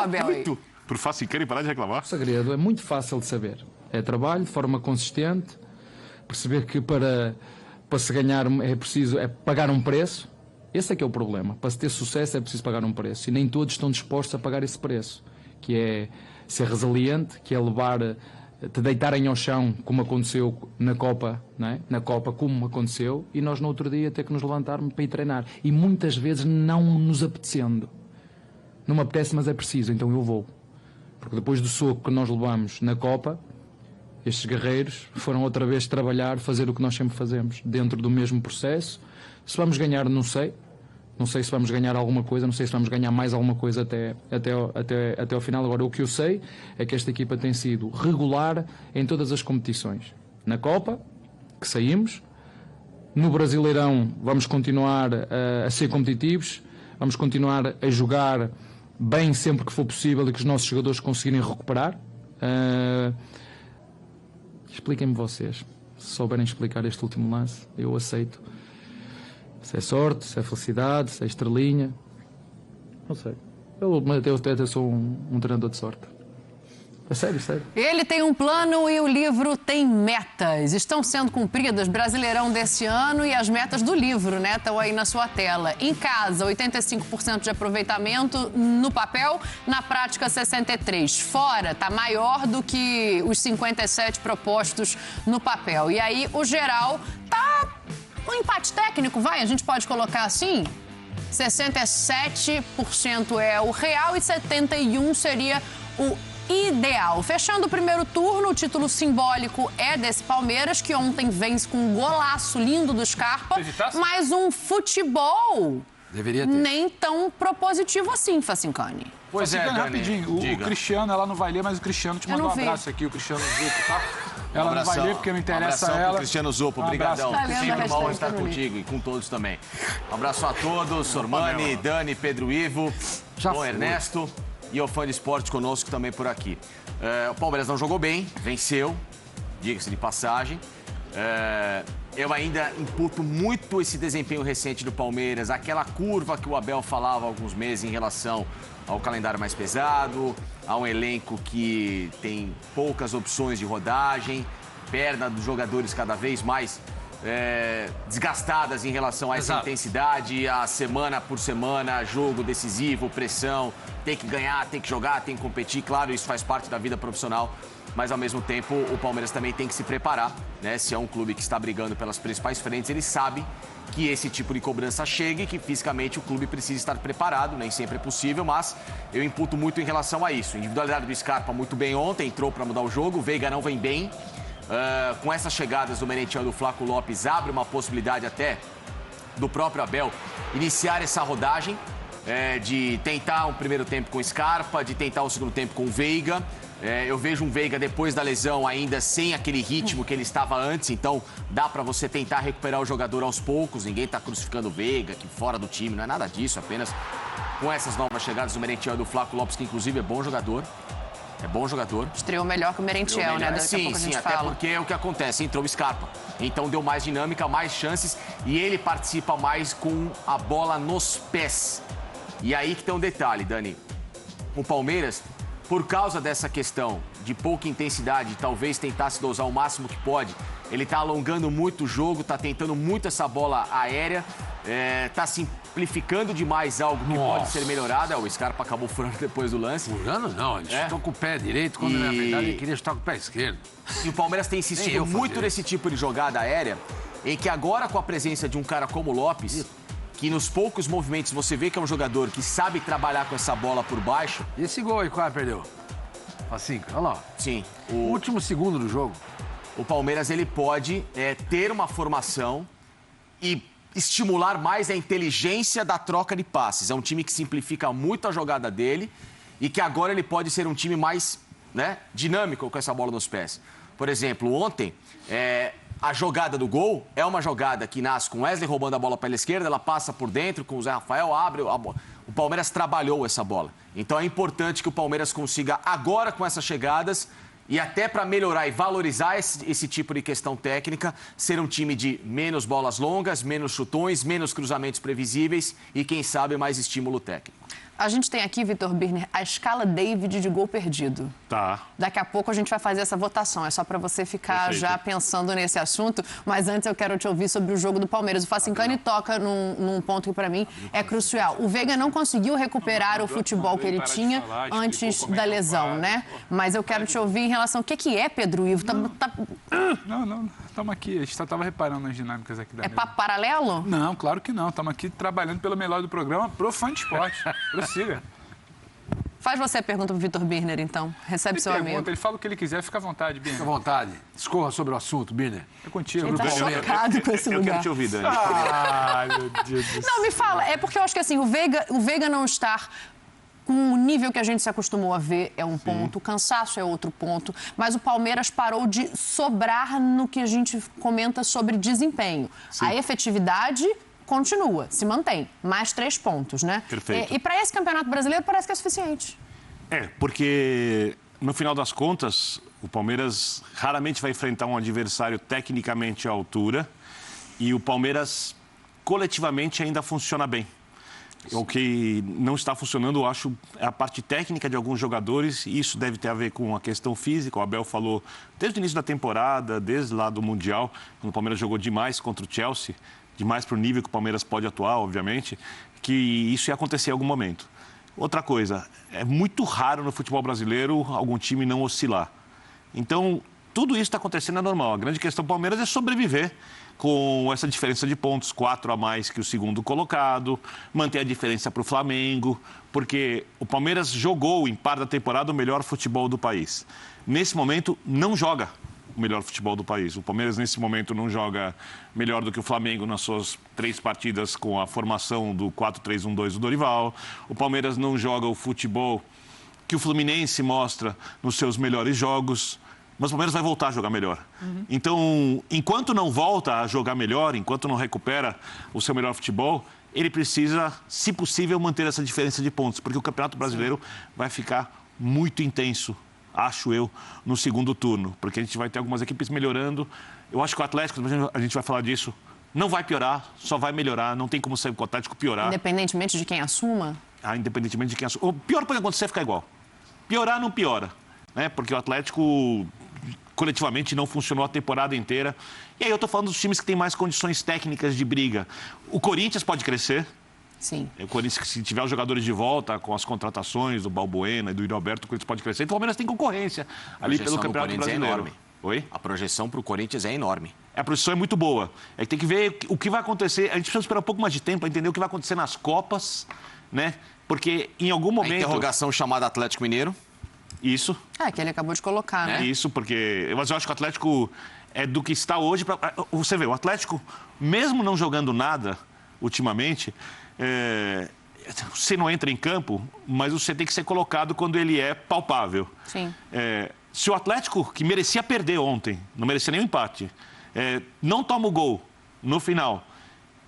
o Abel aí? Por fácil querem parar de reclamar. O segredo é muito fácil de saber. É trabalho, de forma consistente, perceber que para se ganhar é preciso pagar um preço. Esse é que é o problema. Para se ter sucesso é preciso pagar um preço. E nem todos estão dispostos a pagar esse preço. Que é ser resiliente, que é te deitarem ao chão, como aconteceu na Copa, não é? Na Copa, como aconteceu, e nós no outro dia ter que nos levantarmos para ir treinar. E muitas vezes não nos apetecendo. Não me apetece, mas é preciso, então eu vou. Porque depois do soco que nós levamos na Copa, estes guerreiros foram outra vez trabalhar, fazer o que nós sempre fazemos, dentro do mesmo processo. Se vamos ganhar, não sei. Não sei se vamos ganhar alguma coisa, não sei se vamos ganhar mais alguma coisa até ao final. Agora, o que eu sei é que esta equipa tem sido regular em todas as competições. Na Copa, que saímos. No Brasileirão, vamos continuar a ser competitivos. Vamos continuar a jogar bem sempre que for possível e que os nossos jogadores conseguirem recuperar. Expliquem-me vocês. Se souberem explicar este último lance, eu aceito. Se é sorte, se é felicidade, se é estrelinha. Não sei. Eu até sou um treinador de sorte. É sério, sério. Ele tem um plano e o livro tem metas. Estão sendo cumpridas Brasileirão desse ano e as metas do livro, né? Estão aí na sua tela. Em casa, 85% de aproveitamento no papel, na prática 63%. Fora, tá maior do que os 57% propostos no papel. E aí, o geral tá um empate técnico, a gente pode colocar assim? 67% é o real e 71% seria o ideal. Fechando o primeiro turno, o título simbólico é desse Palmeiras, que ontem vence com um golaço lindo do Scarpa, mas um futebol deveria ter. Nem tão propositivo assim, Facincani. Pois é, Dani, rapidinho, o Cristiano, ela não vai ler, mas o Cristiano te mandou um abraço aqui, o Cristiano Zucco, tá? Ela não vai ler porque não interessa a ela. Cristiano Zucco, obrigadão. Sempre uma honra estar contigo e com todos também. Um abraço a todos, Sormani, Dani, Pedro Ivo, João Ernesto e o fã de esporte conosco também por aqui. O Palmeiras não jogou bem, venceu, diga-se de passagem. Eu ainda imputo muito esse desempenho recente do Palmeiras, aquela curva que o Abel falava há alguns meses em relação ao calendário mais pesado, a um elenco que tem poucas opções de rodagem, perna dos jogadores cada vez mais desgastadas em relação a essa intensidade, a semana por semana, jogo decisivo, pressão, tem que ganhar, tem que jogar, tem que competir. Claro, isso faz parte da vida profissional, mas ao mesmo tempo o Palmeiras também tem que se preparar, né? Se é um clube que está brigando pelas principais frentes, ele sabe que esse tipo de cobrança chega e que fisicamente o clube precisa estar preparado, nem sempre é possível, mas eu imputo muito em relação a isso. A individualidade do Scarpa muito bem ontem, entrou para mudar o jogo, o Veiga não vem bem. Com essas chegadas do Merentiel e do Flaco Lopes, abre uma possibilidade até do próprio Abel iniciar essa rodagem, de tentar um primeiro tempo com o Scarpa, de tentar o segundo tempo com o Veiga. Eu vejo um Veiga depois da lesão ainda sem aquele ritmo que ele estava antes, então dá para você tentar recuperar o jogador aos poucos. Ninguém está crucificando o Veiga aqui fora do time, não é nada disso, apenas com essas novas chegadas do Merentiel e do Flaco Lopes, que inclusive é bom jogador. É bom jogador. Estreou melhor que o Merentiel, né? Sim, até porque é o que acontece. Entrou o Scarpa. Então deu mais dinâmica, mais chances e ele participa mais com a bola nos pés. E aí que tem um detalhe, Dani. O Palmeiras, por causa dessa questão de pouca intensidade, talvez tentar se dosar o máximo que pode, ele tá alongando muito o jogo, tá tentando muito essa bola aérea, tá simplificando demais algo que pode ser melhorado. O Scarpa acabou furando depois do lance. Furando não, ele chutou com o pé direito, quando na verdade ele queria chutar com o pé esquerdo. E o Palmeiras tem insistido muito nesse tipo de jogada aérea, em que agora com a presença de um cara como o Lopes, que nos poucos movimentos você vê que é um jogador que sabe trabalhar com essa bola por baixo. E esse gol aí, quase perdeu? Assim, olha lá. Sim. O último segundo do jogo. O Palmeiras, ele pode ter uma formação e estimular mais a inteligência da troca de passes. É um time que simplifica muito a jogada dele e que agora ele pode ser um time mais, dinâmico com essa bola nos pés. Por exemplo, ontem, a jogada do gol é uma jogada que nasce com Wesley roubando a bola pela esquerda, ela passa por dentro com o Zé Rafael, abre a bola. O Palmeiras trabalhou essa bola. Então é importante que o Palmeiras consiga agora com essas chegadas e até para melhorar e valorizar esse tipo de questão técnica, ser um time de menos bolas longas, menos chutões, menos cruzamentos previsíveis e, quem sabe, mais estímulo técnico. A gente tem aqui, Vitor Birner, a escala David de gol perdido. Tá. Daqui a pouco a gente vai fazer essa votação. É só para você ficar já pensando nesse assunto. Mas antes eu quero te ouvir sobre o jogo do Palmeiras. O Facincani toca num ponto que para mim é crucial. O Veiga não conseguiu recuperar o futebol que ele tinha antes da lesão, né? Mas eu quero te ouvir em relação ao que é Pedro Ivo. Não. Estamos aqui. A gente estava reparando nas dinâmicas aqui da mesa. Papo paralelo? Não, claro que não. Estamos aqui trabalhando pelo melhor do programa pro fã de esporte. Prossiga. Faz você a pergunta pro Vitor Birner, então. Recebe seu amigo. Ele fala o que ele quiser, fica à vontade, Birner. Fica à vontade. Discorra sobre o assunto, Birner. É contigo. Ele tá chocado com esse lugar. Eu quero te ouvir, Dani. Ai, meu Deus do céu. Não, me fala. É porque eu acho que assim, o Veiga não estar com o nível que a gente se acostumou a ver é um ponto, o cansaço é outro ponto, mas o Palmeiras parou de sobrar no que a gente comenta sobre desempenho. Sim. A efetividade continua, se mantém. Mais 3 pontos, né? Perfeito. E para esse Campeonato Brasileiro parece que é suficiente. Porque no final das contas, o Palmeiras raramente vai enfrentar um adversário tecnicamente à altura e o Palmeiras coletivamente ainda funciona bem. O que não está funcionando, eu acho, é a parte técnica de alguns jogadores, e isso deve ter a ver com a questão física. O Abel falou desde o início da temporada, desde lá do Mundial, quando o Palmeiras jogou demais contra o Chelsea, demais para o nível que o Palmeiras pode atuar, obviamente, que isso ia acontecer em algum momento. Outra coisa, é muito raro no futebol brasileiro algum time não oscilar. Então, tudo isso está acontecendo, é normal. A grande questão do Palmeiras é sobreviver com essa diferença de pontos, 4 a mais que o segundo colocado, manter a diferença para o Flamengo, porque o Palmeiras jogou, em parte da temporada, o melhor futebol do país. Nesse momento, não joga o melhor futebol do país. O Palmeiras, nesse momento, não joga melhor do que o Flamengo nas suas 3 partidas com a formação do 4-3-1-2 do Dorival. O Palmeiras não joga o futebol que o Fluminense mostra nos seus melhores jogos. Mas o Palmeiras vai voltar a jogar melhor. Então, enquanto não volta a jogar melhor, enquanto não recupera o seu melhor futebol, ele precisa, se possível, manter essa diferença de pontos, porque o Campeonato Brasileiro vai ficar muito intenso, acho eu, no segundo turno, porque a gente vai ter algumas equipes melhorando. Eu acho que o Atlético, a gente vai falar disso, não vai piorar, só vai melhorar, não tem como sair com o Atlético piorar. Independentemente de quem assuma? Independentemente de quem assuma. O pior pode acontecer é ficar igual. Piorar não piora, né? Porque o Atlético coletivamente não funcionou a temporada inteira. E aí eu estou falando dos times que têm mais condições técnicas de briga. O Corinthians pode crescer. Sim. O Corinthians, se tiver os jogadores de volta, com as contratações do Balbuena e do Roberto, o Corinthians pode crescer. Então o Palmeiras tem concorrência ali pelo Campeonato Brasileiro. É enorme. Oi? A projeção para o Corinthians é enorme. A projeção é muito boa. É que tem que ver o que vai acontecer. A gente precisa esperar um pouco mais de tempo para entender o que vai acontecer nas Copas, né? Porque em algum momento... A interrogação chamada Atlético Mineiro. Isso. Que ele acabou de colocar, né? Isso, porque... Mas eu acho que o Atlético é do que está hoje... Você vê, o Atlético, mesmo não jogando nada ultimamente, você não entra em campo, mas você tem que ser colocado quando ele é palpável. Sim. Se o Atlético, que merecia perder ontem, não merecia nenhum empate, não toma o gol no final,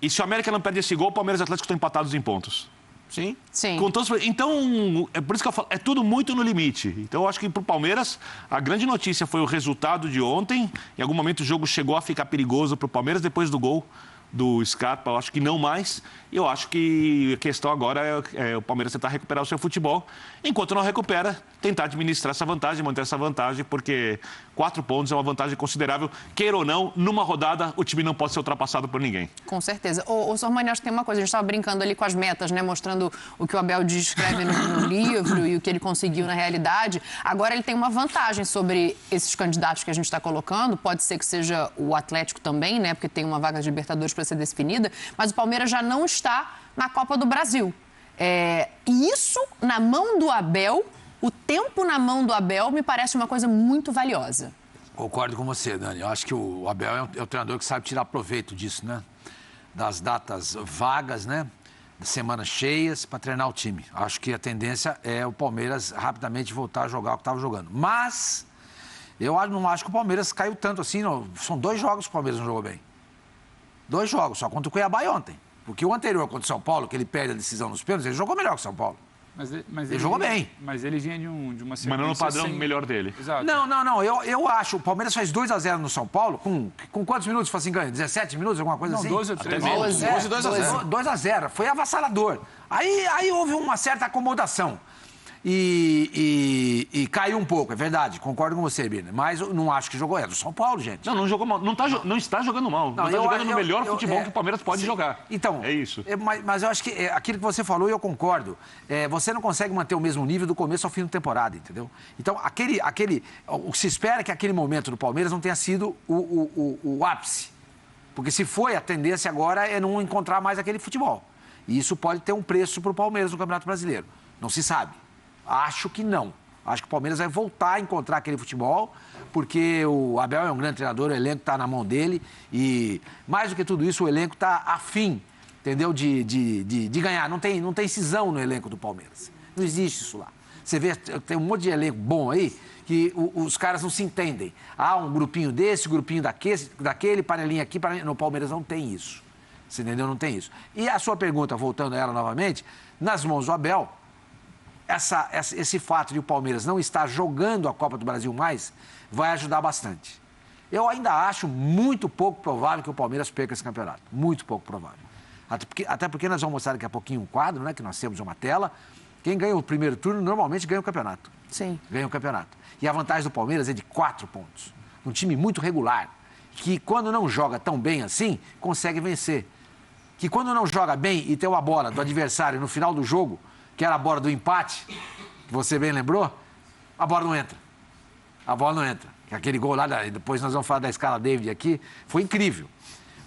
e se o América não perde esse gol, o Palmeiras e o Atlético estão empatados em pontos. Sim. Sim. Então, é por isso que eu falo, é tudo muito no limite. Então, eu acho que para o Palmeiras, a grande notícia foi o resultado de ontem. Em algum momento o jogo chegou a ficar perigoso para o Palmeiras depois do gol do Scarpa, eu acho que não mais. Eu acho que a questão agora é o Palmeiras tentar recuperar o seu futebol. Enquanto não recupera, tentar administrar essa vantagem, manter essa vantagem, porque 4 pontos é uma vantagem considerável. Queira ou não, numa rodada, o time não pode ser ultrapassado por ninguém. Com certeza. O Sormani, acho que tem uma coisa, a gente estava brincando ali com as metas, né? Mostrando o que o Abel descreve no livro e o que ele conseguiu na realidade. Agora ele tem uma vantagem sobre esses candidatos que a gente está colocando. Pode ser que seja o Atlético também, né? Porque tem uma vaga de Libertadores para ser definida, mas o Palmeiras já não está na Copa do Brasil. E isso, na mão do Abel, o tempo na mão do Abel me parece uma coisa muito valiosa. Concordo com você, Dani. Eu acho que o Abel é o treinador que sabe tirar proveito disso, né? Das datas vagas, né? Das semanas cheias para treinar o time. Acho que a tendência é o Palmeiras rapidamente voltar a jogar o que estava jogando. Mas eu não acho que o Palmeiras caiu tanto assim. Não. São 2 jogos que o Palmeiras não jogou bem. 2 jogos, só contra o Cuiabá ontem. Porque o anterior contra o São Paulo, que ele perde a decisão nos pênaltis, ele jogou melhor que o São Paulo. Ele jogou bem. Mas ele vinha de uma sequência... Mas não no padrão melhor dele. Exato. Não. Eu acho. O Palmeiras faz 2-0 no São Paulo. Com quantos minutos foi assim, ganha? 17 minutos, alguma coisa assim? 12 ou 13. 12 2-0. 2-0. Foi avassalador. Aí houve uma certa acomodação. E caiu um pouco, é verdade. Concordo com você, Birner. Mas eu não acho que jogou. É do São Paulo, gente. Não jogou mal. Não está jogando mal. Não está jogando no melhor futebol que o Palmeiras pode jogar. Então, é isso. Mas eu acho que aquilo que você falou, e eu concordo, você não consegue manter o mesmo nível do começo ao fim da temporada, entendeu? Então, o que se espera é que aquele momento do Palmeiras não tenha sido o ápice. Porque se foi, a tendência agora é não encontrar mais aquele futebol. E isso pode ter um preço para o Palmeiras no Campeonato Brasileiro. Não se sabe. Acho que não. Acho que o Palmeiras vai voltar a encontrar aquele futebol, porque o Abel é um grande treinador, o elenco está na mão dele e, mais do que tudo isso, o elenco está afim, entendeu, de ganhar. Não tem cisão no elenco do Palmeiras. Não existe isso lá. Você vê, tem um monte de elenco bom aí que os caras não se entendem. Há um grupinho desse, grupinho daquele, panelinha aqui, panelinha... No Palmeiras não tem isso. Você entendeu? Não tem isso. E a sua pergunta, voltando a ela novamente, nas mãos do Abel... Esse fato de o Palmeiras não estar jogando a Copa do Brasil mais vai ajudar bastante. Eu ainda acho muito pouco provável que o Palmeiras perca esse campeonato. Muito pouco provável. Até porque nós vamos mostrar daqui a pouquinho um quadro, né, que nós temos uma tela. Quem ganha o primeiro turno normalmente ganha o campeonato. Sim. Ganha o campeonato. E a vantagem do Palmeiras é de 4 pontos. Um time muito regular, que quando não joga tão bem assim, consegue vencer. Que quando não joga bem e tem uma bola do adversário no final do jogo, que era a bola do empate, que você bem lembrou, a bola não entra. A bola não entra. Aquele gol lá, depois nós vamos falar da escala David aqui, foi incrível.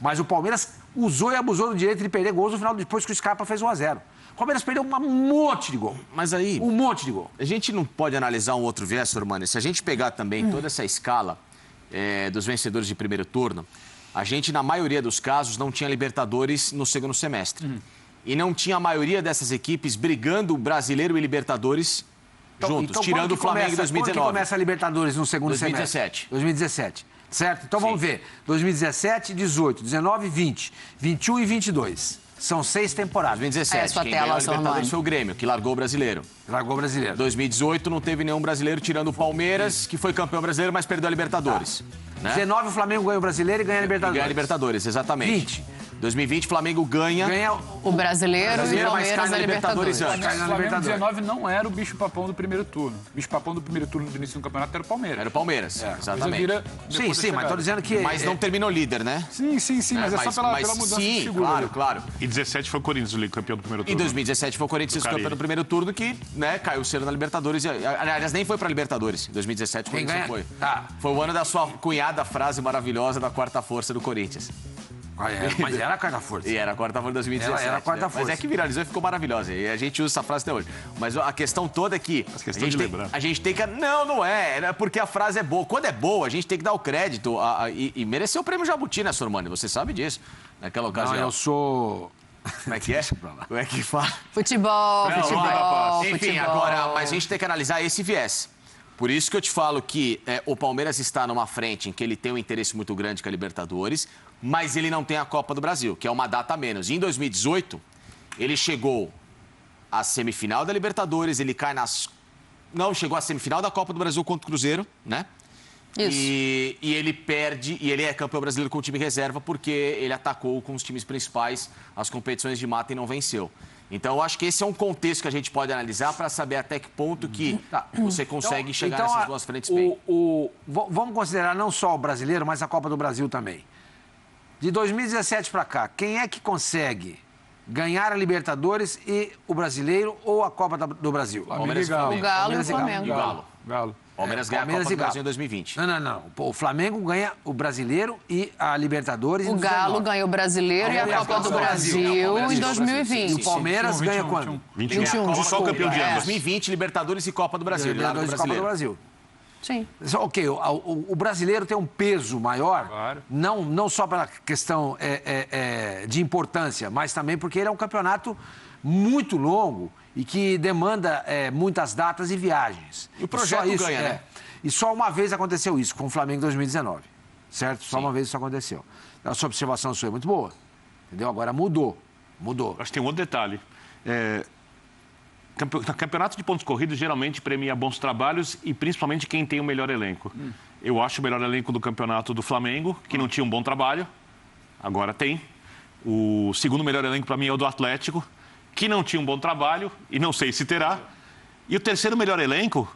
Mas o Palmeiras usou e abusou do direito de perder gols no final, depois que o Scarpa fez 1-0. O Palmeiras perdeu um monte de gol. Mas aí... Um monte de gol. A gente não pode analisar um outro viés, Sormani. Se a gente pegar também toda essa escala dos vencedores de primeiro turno, a gente, na maioria dos casos, não tinha Libertadores no segundo semestre. E não tinha a maioria dessas equipes brigando Brasileiro e Libertadores juntos, tirando o Flamengo em 2019. Quando que começa a Libertadores no segundo semestre? 2017. Certo? Então vamos ver. 2017, 18, 19 e 20. 21 e 22. São 6 temporadas. 2017, quem ganhou a Libertadores foi o Grêmio, que largou o Brasileiro. 2018 não teve nenhum brasileiro, tirando o Palmeiras, que foi campeão brasileiro, mas perdeu a Libertadores. Né? 19 o Flamengo ganha o Brasileiro e ganha a Libertadores. Ganha a Libertadores, exatamente. 2020, Flamengo ganha o Brasileiro e o Palmeiras a Libertadores. O Flamengo 19 não era o bicho-papão do primeiro turno. O bicho-papão do primeiro turno do início do campeonato era o Palmeiras. Era o Palmeiras, exatamente. Sim, mas tô dizendo que... Mas não terminou líder, né? Sim, mas é só pela mudança de figura. Claro. E 17 foi o Corinthians, campeão do primeiro turno. Em 2017 foi o Corinthians campeão do primeiro turno, que caiu cedo na Libertadores. Aliás, nem foi pra Libertadores. Em 2017 o Corinthians não foi. Foi o ano da sua cunhada frase maravilhosa da quarta força do Corinthians. Mas era a quarta força. E era a quarta força de 2017. Era a quarta força. Mas é que viralizou e ficou maravilhosa. E a gente usa essa frase até hoje. Mas a questão toda é que... A gente tem que... Não é. É porque a frase é boa. Quando é boa, a gente tem que dar o crédito e merecer o prêmio Jabuti, né, Sormani? Você sabe disso. Naquela ocasião. Não, eu sou... Como é que é? Como é que fala? Futebol. Enfim, agora... Mas a gente tem que analisar esse viés. Por isso que eu te falo que o Palmeiras está numa frente em que ele tem um interesse muito grande com a Libertadores, mas ele não tem a Copa do Brasil, que é uma data a menos. E em 2018, ele chegou à semifinal da Libertadores, ele cai nas... Não, chegou à semifinal da Copa do Brasil contra o Cruzeiro, né? Isso. E ele perde, e ele é campeão brasileiro com o time reserva porque ele atacou com os times principais as competições de mata e não venceu. Então, eu acho que esse é um contexto que a gente pode analisar para saber até que ponto que você consegue chegar nessas duas frentes bem. Vamos considerar não só o brasileiro, mas a Copa do Brasil também. De 2017 para cá, quem é que consegue ganhar a Libertadores e o Brasileiro ou a Copa do Brasil? O Galo e o Flamengo. Galo. Palmeiras ganha a Copa do Brasil em 2020. Não. O Flamengo ganha o Brasileiro e a Libertadores em 2019. O Galo ganha o Brasileiro e a Copa do Brasil em 2020. E o Palmeiras ganha quando? 21. Só o campeão de ambos. 2020, Libertadores e Copa do Brasil. Libertadores e Copa do Brasil. Sim. Ok, o brasileiro tem um peso maior, claro. não só pela questão de importância, mas também porque ele é um campeonato muito longo e que demanda muitas datas e viagens. E o projeto ganha, né? E só uma vez aconteceu isso, com o Flamengo em 2019, certo? Só uma vez isso aconteceu. A sua observação sua é muito boa, entendeu? Agora mudou. Acho que tem um outro detalhe. Campeonato de pontos corridos geralmente premia bons trabalhos e principalmente quem tem o melhor elenco. Eu acho o melhor elenco do campeonato do Flamengo, que não tinha um bom trabalho, agora tem. O segundo melhor elenco para mim é o do Atlético, que não tinha um bom trabalho e não sei se terá. E o terceiro melhor elenco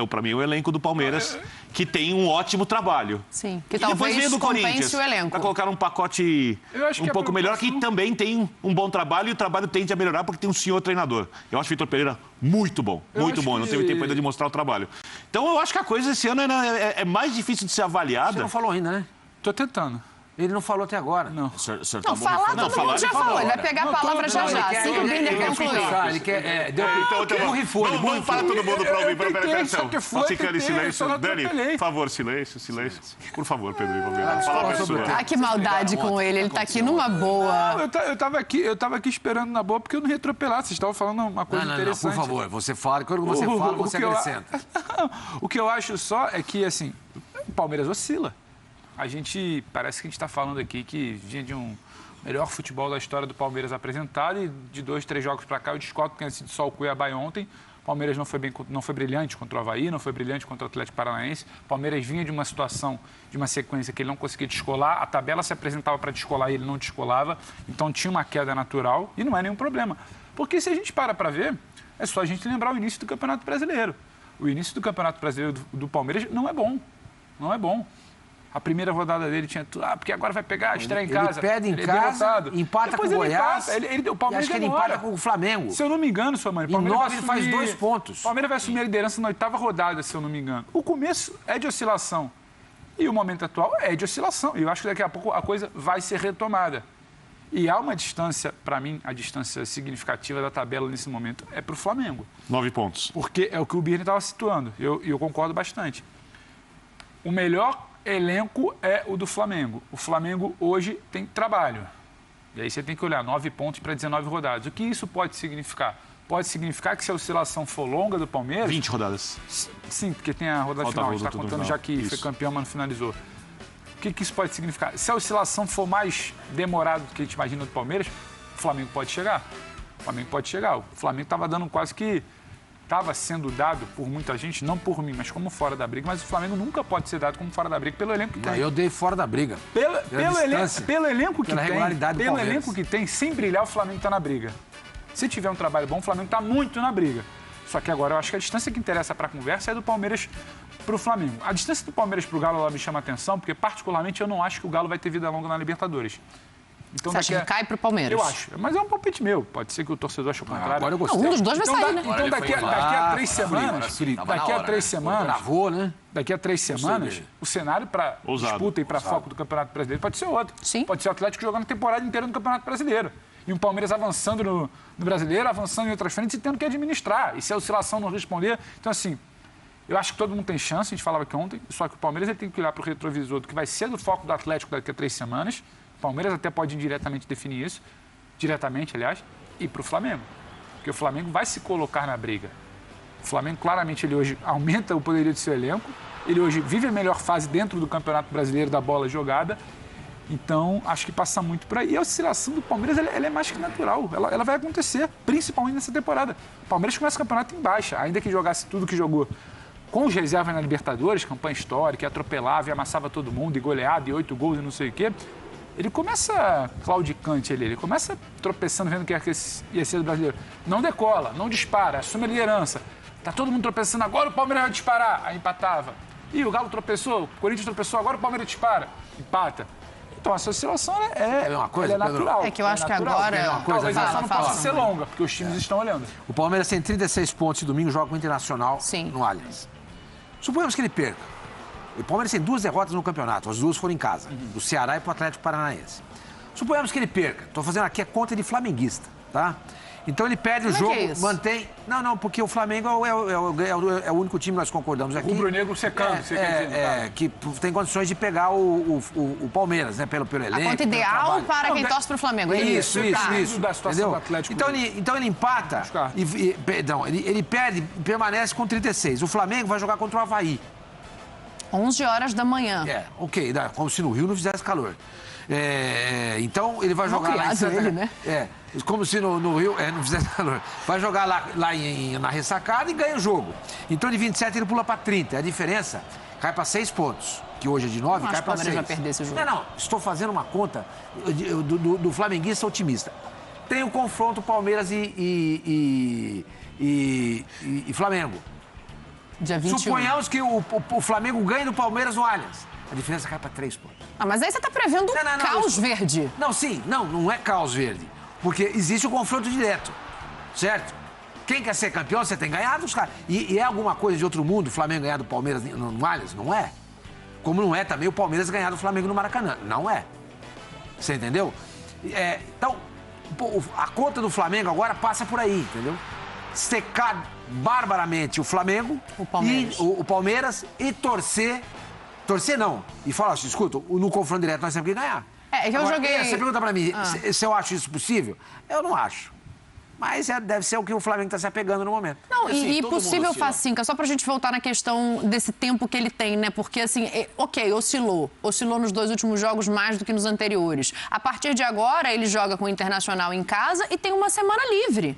para mim, o elenco do Palmeiras, que tem um ótimo trabalho. Sim, que talvez do compense o elenco. Para colocar um pacote um pouco melhor, que também tem um bom trabalho e o trabalho tende a melhorar porque tem um senhor treinador. Eu acho o Vitor Pereira muito bom, não teve tempo ainda de mostrar o trabalho. Então, eu acho que a coisa esse ano é mais difícil de ser avaliada. Você não falou ainda, né? Tô tentando. Ele não falou até agora. Não. Não, falar todo mundo já falou. Ele vai pegar a palavra já. Assim que o Binder concluir. Ele quer... Vamos falar todo mundo para ouvir. Atenção. Ficando em silêncio. Dani, por favor, silêncio. Por favor, Pedro Ivo. Ah, que maldade com ele. Ele tá aqui numa boa. Eu tava aqui esperando na boa porque eu não ia atropelar. Vocês estavam falando uma coisa interessante. Por favor, você fala. Quando você fala, você acrescenta. O que eu acho só é que, assim, o Palmeiras oscila. Parece que a gente está falando aqui que vinha de um melhor futebol da história do Palmeiras apresentado e de 2, 3 jogos para cá eu discordo que tenha sido só o Cuiabá ontem. O Palmeiras não foi brilhante contra o Avaí, não foi brilhante contra o Atlético Paranaense. O Palmeiras vinha de uma situação, de uma sequência que ele não conseguia descolar. A tabela se apresentava para descolar e ele não descolava. Então tinha uma queda natural e não é nenhum problema. Porque se a gente para ver, é só a gente lembrar o início do Campeonato Brasileiro. O início do Campeonato Brasileiro do Palmeiras não é bom. Não é bom. A primeira rodada dele tinha tudo. Porque agora vai pegar, estreia em casa. Ele perde em casa, empata com o Goiás. O Palmeiras acho que ele empata com o Flamengo. Se eu não me engano, sua mãe. Em 9 ele faz 2 pontos. O Palmeiras vai assumir a liderança na 8ª rodada, se eu não me engano. O começo é de oscilação. E o momento atual é de oscilação. E eu acho que daqui a pouco a coisa vai ser retomada. E há uma distância, para mim, a distância significativa da tabela nesse momento é para o Flamengo. 9 pontos. Porque é o que o Birne estava situando. Eu concordo bastante. O melhor elenco é o do Flamengo. O Flamengo hoje tem trabalho. E aí você tem que olhar 9 pontos para 19 rodadas. O que isso pode significar? Pode significar que se a oscilação for longa do Palmeiras... 20 rodadas. Sim, porque tem a rodada final. A gente está contando já que foi campeão, mas não finalizou. O que isso pode significar? Se a oscilação for mais demorada do que a gente imagina do Palmeiras, o Flamengo pode chegar. O Flamengo pode chegar. O Flamengo estava dando quase que... Estava sendo dado por muita gente, não por mim, mas como fora da briga. Mas o Flamengo nunca pode ser dado como fora da briga pelo elenco que tem. Eu dei fora da briga. Pelo elenco que tem, sem brilhar, o Flamengo está na briga. Se tiver um trabalho bom, o Flamengo está muito na briga. Só que agora eu acho que a distância que interessa para a conversa é do Palmeiras para o Flamengo. A distância do Palmeiras para o Galo ela me chama a atenção, porque particularmente eu não acho que o Galo vai ter vida longa na Libertadores. Então, você acha que cai para o Palmeiras? Eu acho. Mas é um palpite meu. Pode ser que o torcedor ache o contrário. Agora eu gostei. Um dos dois vai sair, né? Então, daqui a 3 semanas... Travou, né? Daqui a 3 semanas, o cenário para disputa e para foco do Campeonato Brasileiro pode ser outro. Sim. Pode ser o Atlético jogando a temporada inteira no Campeonato Brasileiro. E o Palmeiras avançando no Brasileiro, avançando em outras frentes e tendo que administrar. E se a oscilação não responder... Então, assim, eu acho que todo mundo tem chance, a gente falava aqui ontem, só que o Palmeiras ele tem que olhar para o retrovisor do que vai ser do foco do Atlético daqui a 3 semanas. O Palmeiras até pode indiretamente definir isso, diretamente, aliás, e para o Flamengo. Porque o Flamengo vai se colocar na briga. O Flamengo, claramente, ele hoje aumenta o poderio do seu elenco, ele hoje vive a melhor fase dentro do Campeonato Brasileiro da bola jogada, então acho que passa muito por aí. E a oscilação do Palmeiras ela é mais que natural, ela vai acontecer, principalmente nessa temporada. O Palmeiras começa o campeonato em baixa, ainda que jogasse tudo que jogou com os reservas na Libertadores, campanha histórica, atropelava e amassava todo mundo, e goleada, e 8 gols e não sei o quê. Ele começa claudicante ali, ele começa tropeçando, vendo que ia ser do brasileiro. Não decola, não dispara, assume a liderança. Tá todo mundo tropeçando, agora o Palmeiras vai disparar. Aí empatava. E o Galo tropeçou, o Corinthians tropeçou, agora o Palmeiras dispara. Empata. Então, essa oscilação é uma coisa, é natural. É que eu acho que agora... Talvez ela só não possa ser longa, porque os times estão olhando. O Palmeiras tem 36 pontos e domingo joga com o Internacional no Allianz. Suponhamos que ele perca. O Palmeiras tem 2 derrotas no campeonato, as 2 foram em casa, do Ceará e pro Atlético Paranaense. Suponhamos que ele perca, estou fazendo aqui a conta de flamenguista, tá? Então ele perde o jogo, mantém... Não, porque o Flamengo é o único time que nós concordamos aqui. O rubro-negro secando, você quer dizer. Que tem condições de pegar o Palmeiras, né? Pelo elenco. A conta ideal para quem torce para o Flamengo. Isso. Da situação do Atlético. Então ele empata, ele perde e permanece com 36. O Flamengo vai jogar contra o Avaí. 11 horas da manhã. Como se no Rio não fizesse calor. Então ele vai jogar lá em Santa... ele, né? Como se no Rio não fizesse nada. Vai jogar lá na ressacada e ganha o jogo. Então, de 27 ele pula para 30. A diferença cai para 6 pontos. Que hoje é de 9, cai para 6. Vai perder esse jogo. Não. Estou fazendo uma conta do flamenguista otimista. Tem o confronto Palmeiras e Flamengo. Dia 21. Suponhamos que o Flamengo ganhe do Palmeiras no Allianz. A diferença cai para 3 pontos. Mas aí você está prevendo caos verde. Não é caos verde. Porque existe o confronto direto, certo? Quem quer ser campeão, você tem ganhado os caras. E é alguma coisa de outro mundo o Flamengo ganhar do Palmeiras no Allianz? Não é. Como não é também o Palmeiras ganhar do Flamengo no Maracanã. Não é. Você entendeu? Então, a conta do Flamengo agora passa por aí, entendeu? Secar barbaramente o Flamengo, o Palmeiras e torcer não. E falar assim, escuta, no confronto direto nós temos que ganhar. Você pergunta pra mim se eu acho isso possível? Eu não acho. Mas deve ser o que o Flamengo está se apegando no momento. Não, assim, e possível facinca, só pra gente voltar na questão desse tempo que ele tem, né? Porque, assim, oscilou nos 2 últimos jogos mais do que nos anteriores. A partir de agora, ele joga com o Internacional em casa e tem uma semana livre.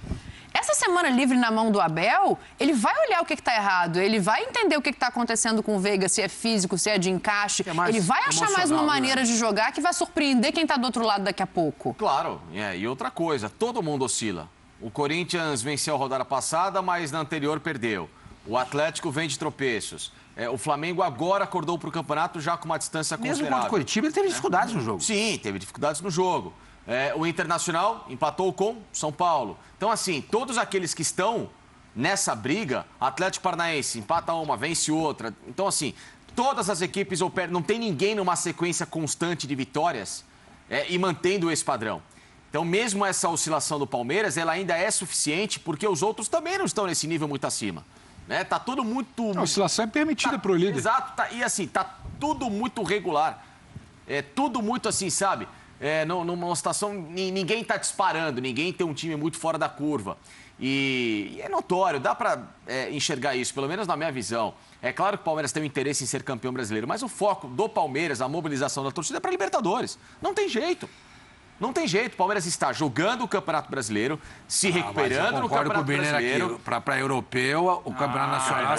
Essa semana livre na mão do Abel, ele vai olhar o que está errado, ele vai entender o que está acontecendo com o Veiga, se é físico, se é de encaixe. Ele vai achar mais uma maneira de jogar que vai surpreender quem está do outro lado daqui a pouco. Claro, e outra coisa, todo mundo oscila. O Corinthians venceu a rodada passada, mas na anterior perdeu. O Atlético vem de tropeços. O Flamengo agora acordou para o campeonato já com uma distância considerável. Mesmo contra o Curitiba, ele teve dificuldades no jogo. Sim, teve dificuldades no jogo. O Internacional empatou com São Paulo. Então, assim, todos aqueles que estão nessa briga, Atlético Paranaense empata uma, vence outra. Então, assim, todas as equipes operam. Não tem ninguém numa sequência constante de vitórias e mantendo esse padrão. Então, mesmo essa oscilação do Palmeiras, ela ainda é suficiente porque os outros também não estão nesse nível muito acima. Tá tudo muito... A oscilação é permitida para o líder. Exato. E, assim, tá tudo muito regular. Tudo muito assim, sabe? Numa situação, ninguém está disparando, ninguém tem um time muito fora da curva. E é notório, dá para enxergar isso, pelo menos na minha visão. É claro que o Palmeiras tem um interesse em ser campeão brasileiro, mas o foco do Palmeiras, a mobilização da torcida é para Libertadores. Não tem jeito. Não tem jeito, o Palmeiras está jogando o Campeonato Brasileiro, se recuperando no Campeonato Brasileiro. Para europeu, o Campeonato Nacional.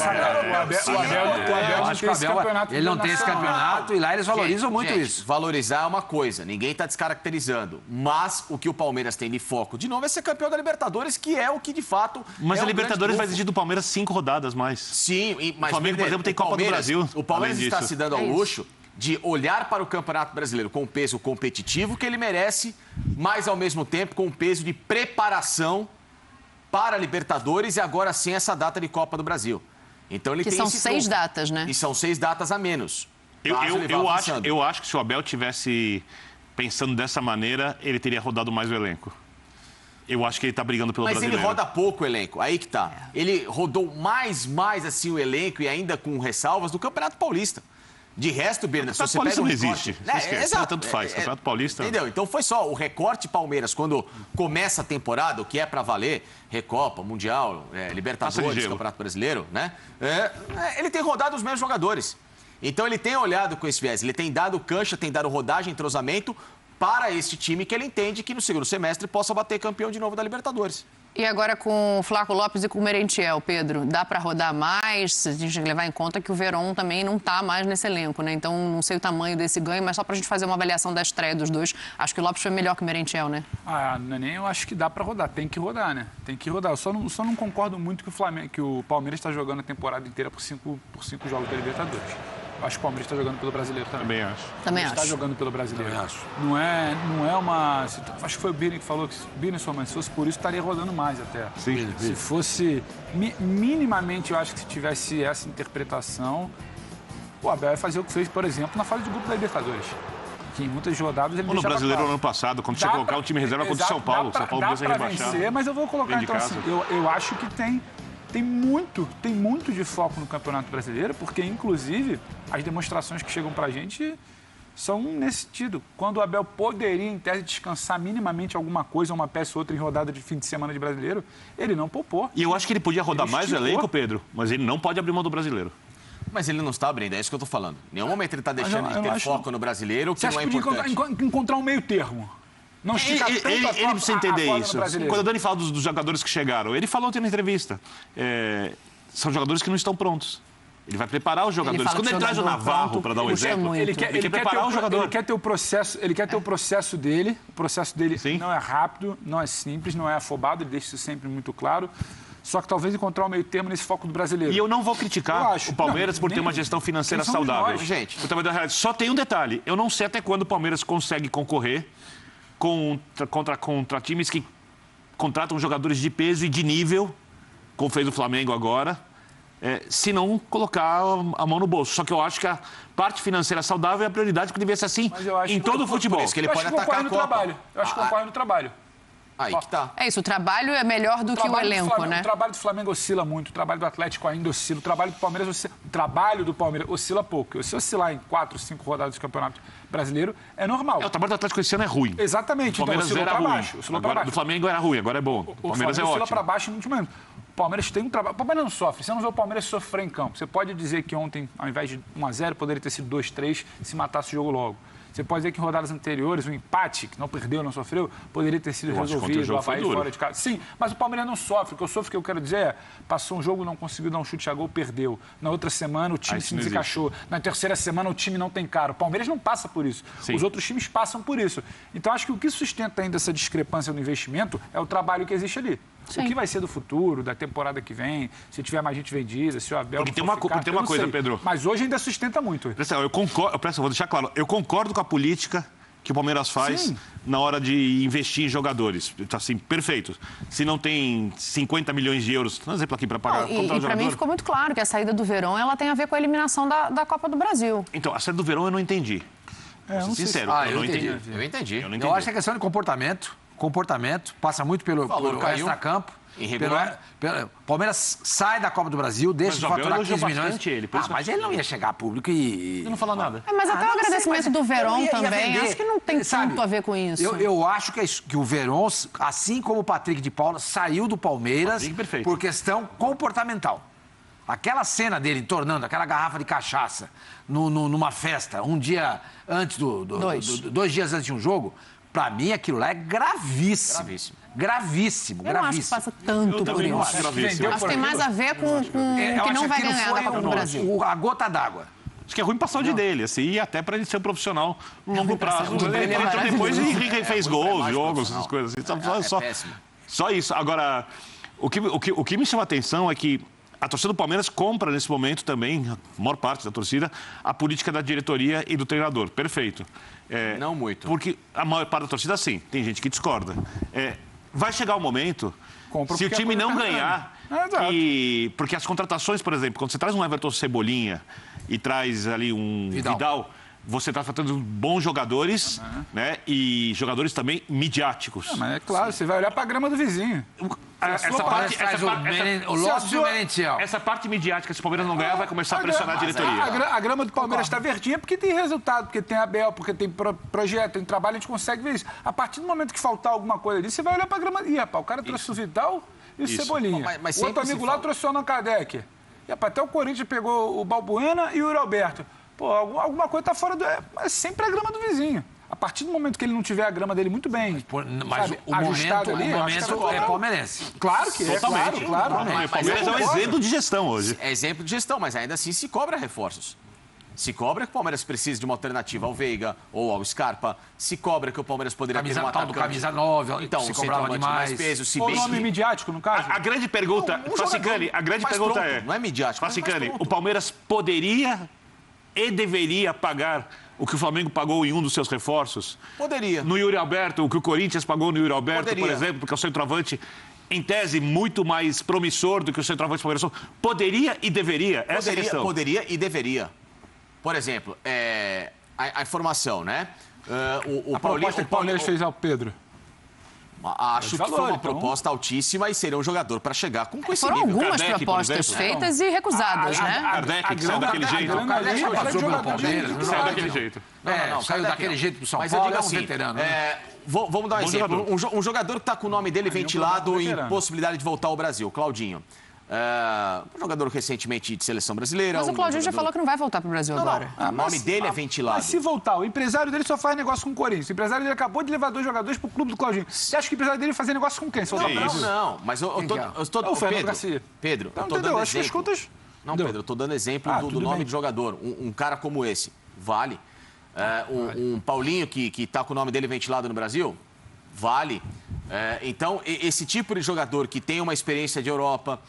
Ele não tem esse campeonato e lá eles valorizam muito isso. Valorizar é uma coisa, ninguém está descaracterizando. Mas o que o Palmeiras tem de foco, de novo, é ser campeão da Libertadores, que é o que de fato. Mas a Libertadores vai exigir do Palmeiras 5 rodadas mais. Sim, mas o Flamengo, por exemplo, tem Copa do Brasil. O Palmeiras está se dando ao luxo de olhar para o Campeonato Brasileiro com o peso competitivo que ele merece, mas, ao mesmo tempo, com o peso de preparação para a Libertadores e agora sim essa data de Copa do Brasil. Então, ele tem são 6 datas, né? E são 6 datas a menos. Eu acho que se o Abel tivesse pensando dessa maneira, ele teria rodado mais o elenco. Eu acho que ele está brigando pelo brasileiro. Mas ele roda pouco o elenco, aí que tá. Ele rodou mais assim o elenco e ainda com ressalvas do Campeonato Paulista. De resto, Birner, se você pega não existe. Exato. Tanto faz. Campeonato Paulista. Entendeu? Então foi só o recorte Palmeiras, quando começa a temporada, o que é para valer, Recopa, Mundial, Libertadores, Campeonato Brasileiro, né? Ele tem rodado os mesmos jogadores. Então ele tem olhado com esse viés, ele tem dado cancha, tem dado rodagem, entrosamento para esse time que ele entende que no segundo semestre possa bater campeão de novo da Libertadores. E agora com o Flaco Lopes e com o Merentiel, Pedro, dá para rodar mais? A gente tem que levar em conta que o Verón também não está mais nesse elenco, né? Então, não sei o tamanho desse ganho, mas só para a gente fazer uma avaliação da estreia dos dois, acho que o Lopes foi melhor que o Merentiel, né? Nem eu acho que dá para rodar, tem que rodar, né? Tem que rodar. Eu só não concordo muito que o Palmeiras está jogando a temporada inteira por cinco jogos da Libertadores. Eu acho que o Palmeiras está jogando pelo brasileiro também. Também acho. Está jogando pelo brasileiro. Também acho. Não é uma... Acho que foi o Birner que falou que se fosse por isso, estaria rodando mais até. Sim. Se fosse... Minimamente, eu acho que se tivesse essa interpretação, o Abel ia fazer o que fez, por exemplo, na fase de grupo da Libertadores. Que em muitas rodadas ele no brasileiro no ano passado, quando você colocar um time reserva contra o São Paulo. São Paulo dá para vencer, mas eu vou colocar então assim, eu acho que tem muito de foco no Campeonato Brasileiro, porque, inclusive, as demonstrações que chegam pra gente são nesse sentido. Quando o Abel poderia, em tese, descansar minimamente alguma coisa, uma peça ou outra em rodada de fim de semana de Brasileiro, ele não poupou. E eu acho que ele podia rodar mais o elenco, Pedro, mas ele não pode abrir mão do Brasileiro. Mas ele não está abrindo, é isso que eu estou falando. Em nenhum momento ele está deixando de ter foco no Brasileiro, que não é importante. Encontrar um meio termo. Não estica tanto ele precisa entender isso. Quando o Dani fala dos jogadores que chegaram, ele falou ontem na entrevista, são jogadores que não estão prontos. Ele vai preparar os jogadores. Quando ele traz o Navarro, para dar um exemplo, ele quer preparar o jogador. Ele quer ter o processo dele. O processo dele Sim. não é rápido, não é simples, não é afobado, ele deixa isso sempre muito claro. Só que talvez encontrar o meio termo nesse foco do brasileiro. E eu não vou criticar o Palmeiras por ter uma gestão financeira saudável. Gente, só tem um detalhe. Eu não sei até quando o Palmeiras consegue concorrer contra times que contratam jogadores de peso e de nível, como fez o Flamengo agora, se não colocar a mão no bolso. Só que eu acho que a parte financeira saudável é a prioridade, que devia ser assim em todo o futebol. Por isso que ele pode atacar a Copa. Eu acho que concorre no trabalho. Aí que tá. É isso, o trabalho é melhor do que o elenco, né? O trabalho do Flamengo oscila muito, o trabalho do Atlético ainda oscila, o trabalho do Palmeiras oscila pouco. Se oscilar em 4, 5 rodadas do Campeonato Brasileiro, é normal. O trabalho do Atlético esse ano é ruim. Exatamente. O Palmeiras então, era ruim. Baixo, Agora, do Flamengo era ruim, agora é bom. O Palmeiras é ótimo. Oscila para baixo muito menos. O Palmeiras tem um trabalho. O Palmeiras não sofre. Você não vê o Palmeiras sofrer em campo. Você pode dizer que ontem, ao invés de 1-0, poderia ter sido 2-3 se matasse o jogo logo. Você pode dizer que em rodadas anteriores, o empate, que não perdeu, não sofreu, poderia ter sido resolvido. O Avaí fora de casa. Sim, mas o Palmeiras não sofre. O que eu sofro, que eu quero dizer é, passou um jogo, não conseguiu dar um chute a gol, perdeu. Na outra semana, o time se desencaixou. Na terceira semana, o time não tem cara. O Palmeiras não passa por isso. Sim. Os outros times passam por isso. Então, acho que o que sustenta ainda essa discrepância no investimento é o trabalho que existe ali. Sim. O que vai ser do futuro, da temporada que vem, se tiver mais gente vendida, se o Abel... Porque tem uma coisa, Pedro. Mas hoje ainda sustenta muito. Eu concordo, vou deixar claro, eu concordo com a política que o Palmeiras faz na hora de investir em jogadores. Assim, perfeito. Se não tem 50 milhões de euros, um exemplo aqui para pagar... E para mim ficou muito claro que a saída do Verón ela tem a ver com a eliminação da Copa do Brasil. Então, a saída do Verón eu não entendi. Vou ser sincero, eu não entendi. Eu entendi. Eu acho que é questão de comportamento, passa muito pelo extracampo. Palmeiras sai da Copa do Brasil, deixa de faturar 15 milhões. Mas ele não ia chegar a público e... Ele não fala nada. Mas até o agradecimento do Verón também, acho que não tem tanto a ver com isso. Eu acho que o Verón, assim como o Patrick de Paula, saiu do Palmeiras por questão comportamental. Aquela cena dele tornando aquela garrafa de cachaça numa festa, um dia antes 2 dias antes de um jogo... Pra mim, aquilo lá é gravíssimo. Gravíssimo. Eu não acho que passa tanto por isso. Acho que tem mais a ver com que não vai ganhar da Copa do Brasil. A gota d'água. Acho que é ruim passar o dele, assim, e até para ele ser um profissional no longo prazo. Ele entrou depois e fez gols, jogos, essas coisas assim. Só isso. Agora, o que me chama a atenção é que a torcida do Palmeiras compra nesse momento também, a maior parte da torcida, a política da diretoria e do treinador. Perfeito. Não muito. Porque a maior parte da torcida, sim. Tem gente que discorda. Vai chegar o momento, se o time não ganhar, porque as contratações, por exemplo, quando você traz um Everton Cebolinha e traz ali um Vidal, você está tratando bons jogadores, né? E jogadores também midiáticos. Mas é claro, você vai olhar para a grama do vizinho. Essa parte midiática, se o Palmeiras não ganhar, vai começar a pressionar a diretoria. A grama do Palmeiras está verdinha porque tem resultado, porque tem Abel, porque tem projeto, tem trabalho, a gente consegue ver isso. A partir do momento que faltar alguma coisa ali, você vai olhar para a grama. Ih, rapaz, o cara trouxe o Vidal e o Cebolinha. O outro amigo lá trouxe o Allan Kardec. E, rapaz, até o Corinthians pegou o Balbuena e o Yuri Alberto. Pô, alguma coisa está fora do... É sempre a grama do vizinho. A partir do momento que ele não tiver a grama dele muito bem, mas o momento é palmeirense. Claro que é, claro. O Palmeiras é um exemplo de gestão hoje. É exemplo de gestão, mas ainda assim se cobra reforços. Se cobra que o Palmeiras precisa de uma alternativa ao Veiga ou ao Scarpa. Se cobra que o Palmeiras poderia ter um atacante. Camisa 9, então, se cobrava demais. Mais peso, se o nome midiático, no caso? A grande pergunta, Facicani, não é midiático. Facicani, o Palmeiras poderia e deveria pagar o que o Flamengo pagou em um dos seus reforços? Poderia. No Yuri Alberto, o que o Corinthians pagou no Yuri Alberto, por exemplo, porque é o centroavante, em tese, muito mais promissor do que o centroavante Palmeiras. Poderia e deveria? Essa é a questão. Poderia e deveria. Por exemplo, a informação, né? A proposta que o Palmeiras fez ao Pedro. Acho que foi uma proposta altíssima e seria um jogador para chegar com esse nível. Foram algumas propostas feitas e recusadas, né? Kardec, que saiu daquele jeito. Saiu daquele jeito. Saiu daquele jeito pro São Paulo, é um veterano. Vamos dar um exemplo. Um jogador que está com o nome dele ventilado em possibilidade de voltar ao Brasil, Claudinho. Um jogador recentemente de seleção brasileira. Mas o Claudinho já falou que não vai voltar para o Brasil agora. O nome dele é ventilado. Mas se voltar, o empresário dele só faz negócio com o Corinthians. O empresário dele acabou de levar 2 jogadores pro clube do Claudinho. Você acha que o empresário dele vai fazer negócio com quem? Não. Mas eu tô... o Fernando Garcia. Pedro, Não, eu tô dando acho que as exemplo. contas... Não, Pedro, eu tô dando exemplo do nome do jogador. Um cara como esse, vale. Um Paulinho que tá com o nome dele ventilado no Brasil, vale. Então, esse tipo de jogador que tem uma experiência de Europa,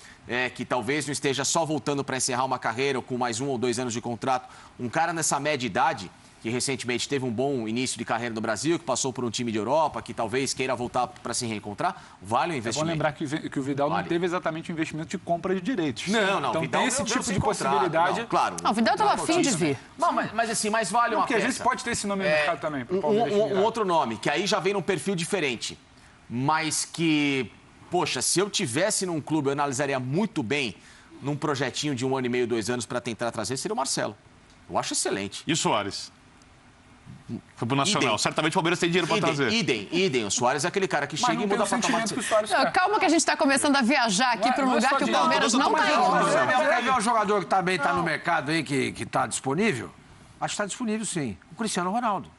que talvez não esteja só voltando para encerrar uma carreira ou com mais 1 ou 2 anos de contrato, um cara nessa média idade, que recentemente teve um bom início de carreira no Brasil, que passou por um time de Europa, que talvez queira voltar para se reencontrar, vale o investimento. É bom lembrar que o Vidal não teve exatamente o investimento de compra de direitos. Não. Então Vidal tem esse tipo de possibilidade. Não, claro. Não, o Vidal estava afim de vir. Não, mas assim, mais vale uma Porque peça. a gente pode ter esse nome no mercado também. Um outro nome, que aí já vem num perfil diferente, mas que, poxa, se eu tivesse num clube, eu analisaria muito bem num projetinho de 1 ano e meio, 2 anos para tentar trazer, seria o Marcelo. Eu acho excelente. E o Soares? Foi pro Nacional. Certamente o Palmeiras tem dinheiro para trazer. Idem. O Soares é aquele cara que chega e muda a patamar. Calma que a gente está começando a viajar aqui para um lugar que o Palmeiras não está indo. Você quer ver um jogador que também está no mercado aí, que está disponível? Acho que está disponível, sim. O Cristiano Ronaldo.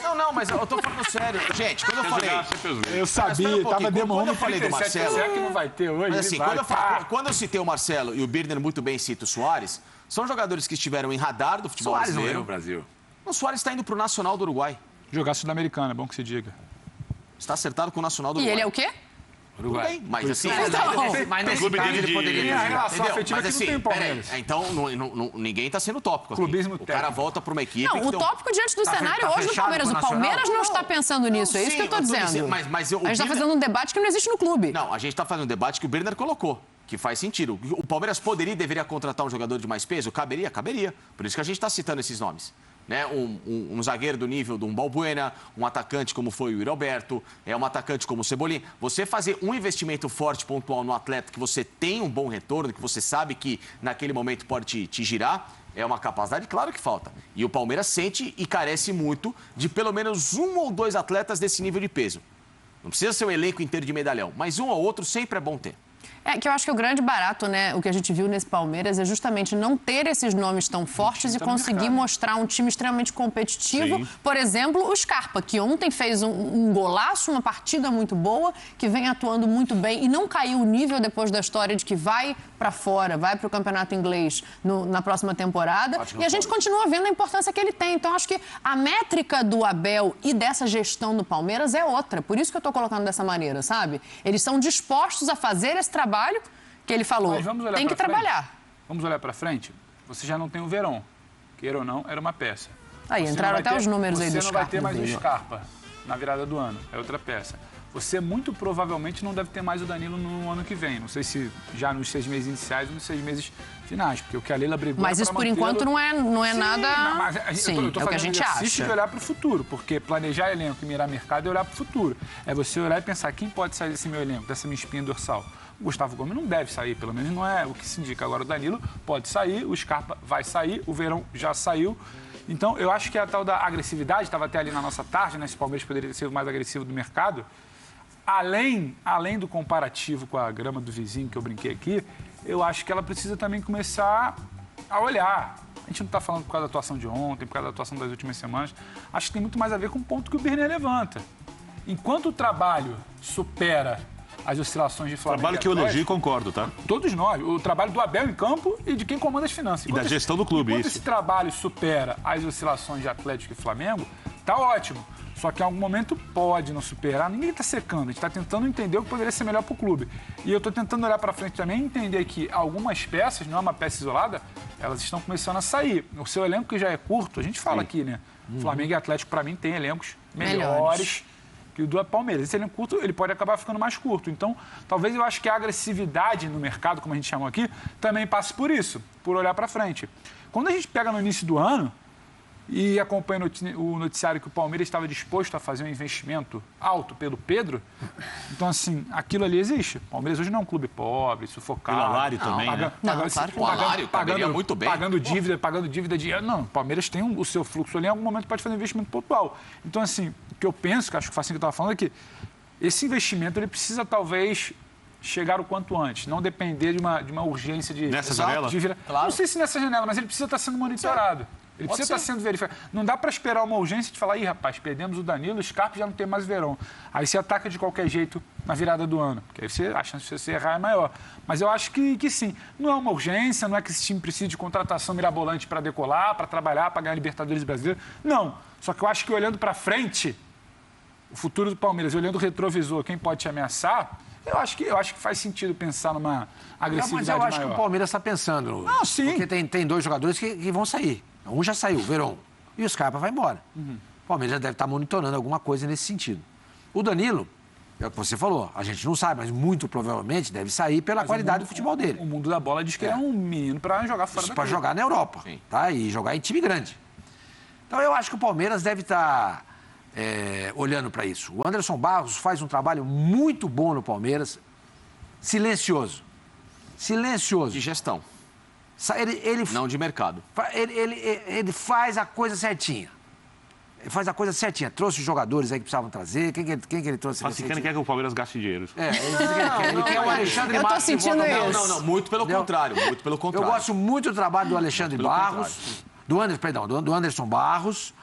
Não, mas eu tô falando sério. Gente, quando eu falei... Eu sabia, tava demorando. Quando eu falei do Marcelo... Será que não vai ter hoje? Mas assim, quando eu citei o Marcelo e o Birner muito bem cita o Soares, são jogadores que estiveram em radar do futebol brasileiro. No Brasil. O Soares está indo pro Nacional do Uruguai. Jogar Sul-Americana, é bom que se diga. Está acertado com o Nacional do E Uruguai. ele é o quê? Uruguai. Bem, mas assim... Mas nesse clube caso dele ele poderia de- A relação Entendeu? afetiva Mas que não tem assim, o Palmeiras. peraí. Então, ninguém está sendo tópico aqui. Clubismo O cara técnico. volta para uma equipe... Não, que o tem um- tópico diante do cenário hoje do fechado Palmeiras. com O o Nacional? Palmeiras não está pensando nisso, é isso que eu estou Sim, dizendo. mas A gente está fazendo um debate que não existe no clube. Não, a gente está fazendo um debate que o Birner colocou, que faz sentido. O Palmeiras poderia e deveria contratar um jogador de mais peso? Caberia? Por isso que a gente está citando esses nomes. Né? Um zagueiro do nível de um Balbuena, um atacante como foi o Yuri Alberto, um atacante como o Cebolinha. Você fazer um investimento forte, pontual no atleta, que você tem um bom retorno, que você sabe que naquele momento pode te girar, é uma capacidade, claro que falta. E o Palmeiras sente e carece muito de pelo menos 1 ou 2 atletas desse nível de peso. Não precisa ser um elenco inteiro de medalhão, mas um ou outro sempre é bom ter. É que eu acho que o grande barato, né, o que a gente viu nesse Palmeiras é justamente não ter esses nomes tão fortes e conseguir mostrar um time extremamente competitivo. Sim. Por exemplo, o Scarpa, que ontem fez um golaço, uma partida muito boa, que vem atuando muito bem e não caiu o nível depois da história de que vai para fora, vai para o campeonato inglês na próxima temporada. E a gente continua vendo a importância que ele tem. Então, acho que a métrica do Abel e dessa gestão do Palmeiras é outra. Por isso que eu estou colocando dessa maneira, sabe? Eles são dispostos a fazer esse trabalho que ele falou. Tem que trabalhar. Vamos olhar para frente? Você já não tem o Verón. Queira ou não, era uma peça. Aí, entraram até os números aí do Você não vai Scarpa. ter mais o Scarpa na virada do ano. É outra peça. Você muito provavelmente não deve ter mais o Danilo no ano que vem. Não sei se já nos 6 meses iniciais ou nos 6 meses finais. Porque o que a Leila brigou Mas isso, por enquanto, não é nada... Sim, é o que a gente acha. E olhar para o futuro. Porque planejar elenco e mirar mercado é olhar para o futuro. É você olhar e pensar quem pode sair desse meu elenco, dessa minha espinha dorsal. O Gustavo Gomes não deve sair, pelo menos não é o que se indica. Agora o Danilo pode sair, o Scarpa vai sair, o Verón já saiu. Então, eu acho que a tal da agressividade, estava até ali na nossa tarde, né? Esse Palmeiras poderia ser o mais agressivo do mercado. Além do comparativo com a grama do vizinho que eu brinquei aqui, eu acho que ela precisa também começar a olhar. A gente não está falando por causa da atuação de ontem, por causa da atuação das últimas semanas. Acho que tem muito mais a ver com o ponto que o Birner levanta. Enquanto o trabalho supera as oscilações de Flamengo. Trabalho que eu elogio e concordo, tá? Todos nós. O trabalho do Abel em campo e de quem comanda as finanças. E da gestão do clube, enquanto isso. esse trabalho supera as oscilações de Atlético e Flamengo, tá ótimo. Só que em algum momento pode não superar. Ninguém está secando. A gente está tentando entender o que poderia ser melhor para o clube. E eu estou tentando olhar para frente também e entender que algumas peças, não é uma peça isolada, elas estão começando a sair. O seu elenco que já é curto, a gente fala aqui, né? Flamengo e Atlético, para mim, tem elencos melhores que o do Palmeiras. Esse elenco curto, ele pode acabar ficando mais curto. Então, talvez eu acho que a agressividade no mercado, como a gente chamou aqui, também passe por isso, por olhar para frente. Quando a gente pega no início do ano e acompanha o noticiário que o Palmeiras estava disposto a fazer um investimento alto pelo Pedro, então, assim, aquilo ali existe. O Palmeiras hoje não é um clube pobre, sufocado. Pelo Alário também, né? Claro que O Alário caberia muito bem. Pagando dívida de... Não, o Palmeiras tem o seu fluxo ali, em algum momento pode fazer investimento pontual. Então, assim, o que eu penso, que acho que o Facinho que eu estava falando, é que esse investimento ele precisa, talvez, chegar o quanto antes, não depender de uma urgência de... Nessa janela? Claro. Não sei se nessa janela, mas ele precisa estar sendo monitorado. Ele precisa estar sendo verificado. Não dá para esperar uma urgência de falar, ih, rapaz, perdemos o Danilo, o Scarpa já não tem mais o Verón. Aí você ataca de qualquer jeito na virada do ano, porque aí a chance de você errar é maior. Mas eu acho que sim, não é uma urgência, não é que esse time precise de contratação mirabolante para decolar, para trabalhar, para ganhar Libertadores brasileiro. Não. Só que eu acho que olhando para frente, o futuro do Palmeiras, olhando o retrovisor, quem pode te ameaçar, eu acho que faz sentido pensar numa agressividade maior. Mas eu acho que o Palmeiras está pensando. Não, sim. Porque tem 2 jogadores que vão sair. Um já saiu, o Verón, e o Scarpa vai embora. O Palmeiras já deve estar monitorando alguma coisa nesse sentido. O Danilo, é o que você falou, a gente não sabe, mas muito provavelmente deve sair pela qualidade do futebol dele. O mundo da bola diz que é um menino para jogar fora da para jogar na Europa, tá? E jogar em time grande. Então eu acho que o Palmeiras deve estar olhando para isso. O Anderson Barros faz um trabalho muito bom no Palmeiras, silencioso. De gestão. Ele não de mercado. Ele faz a coisa certinha. Trouxe os jogadores aí que precisavam trazer. Quem que ele trouxe? Mas quer que o Palmeiras gaste dinheiro. Ele quer o Alexandre Barros. Eu tô sentindo isso. Não, muito pelo contrário. Eu gosto muito do trabalho do Alexandre Barros, do Anderson Barros.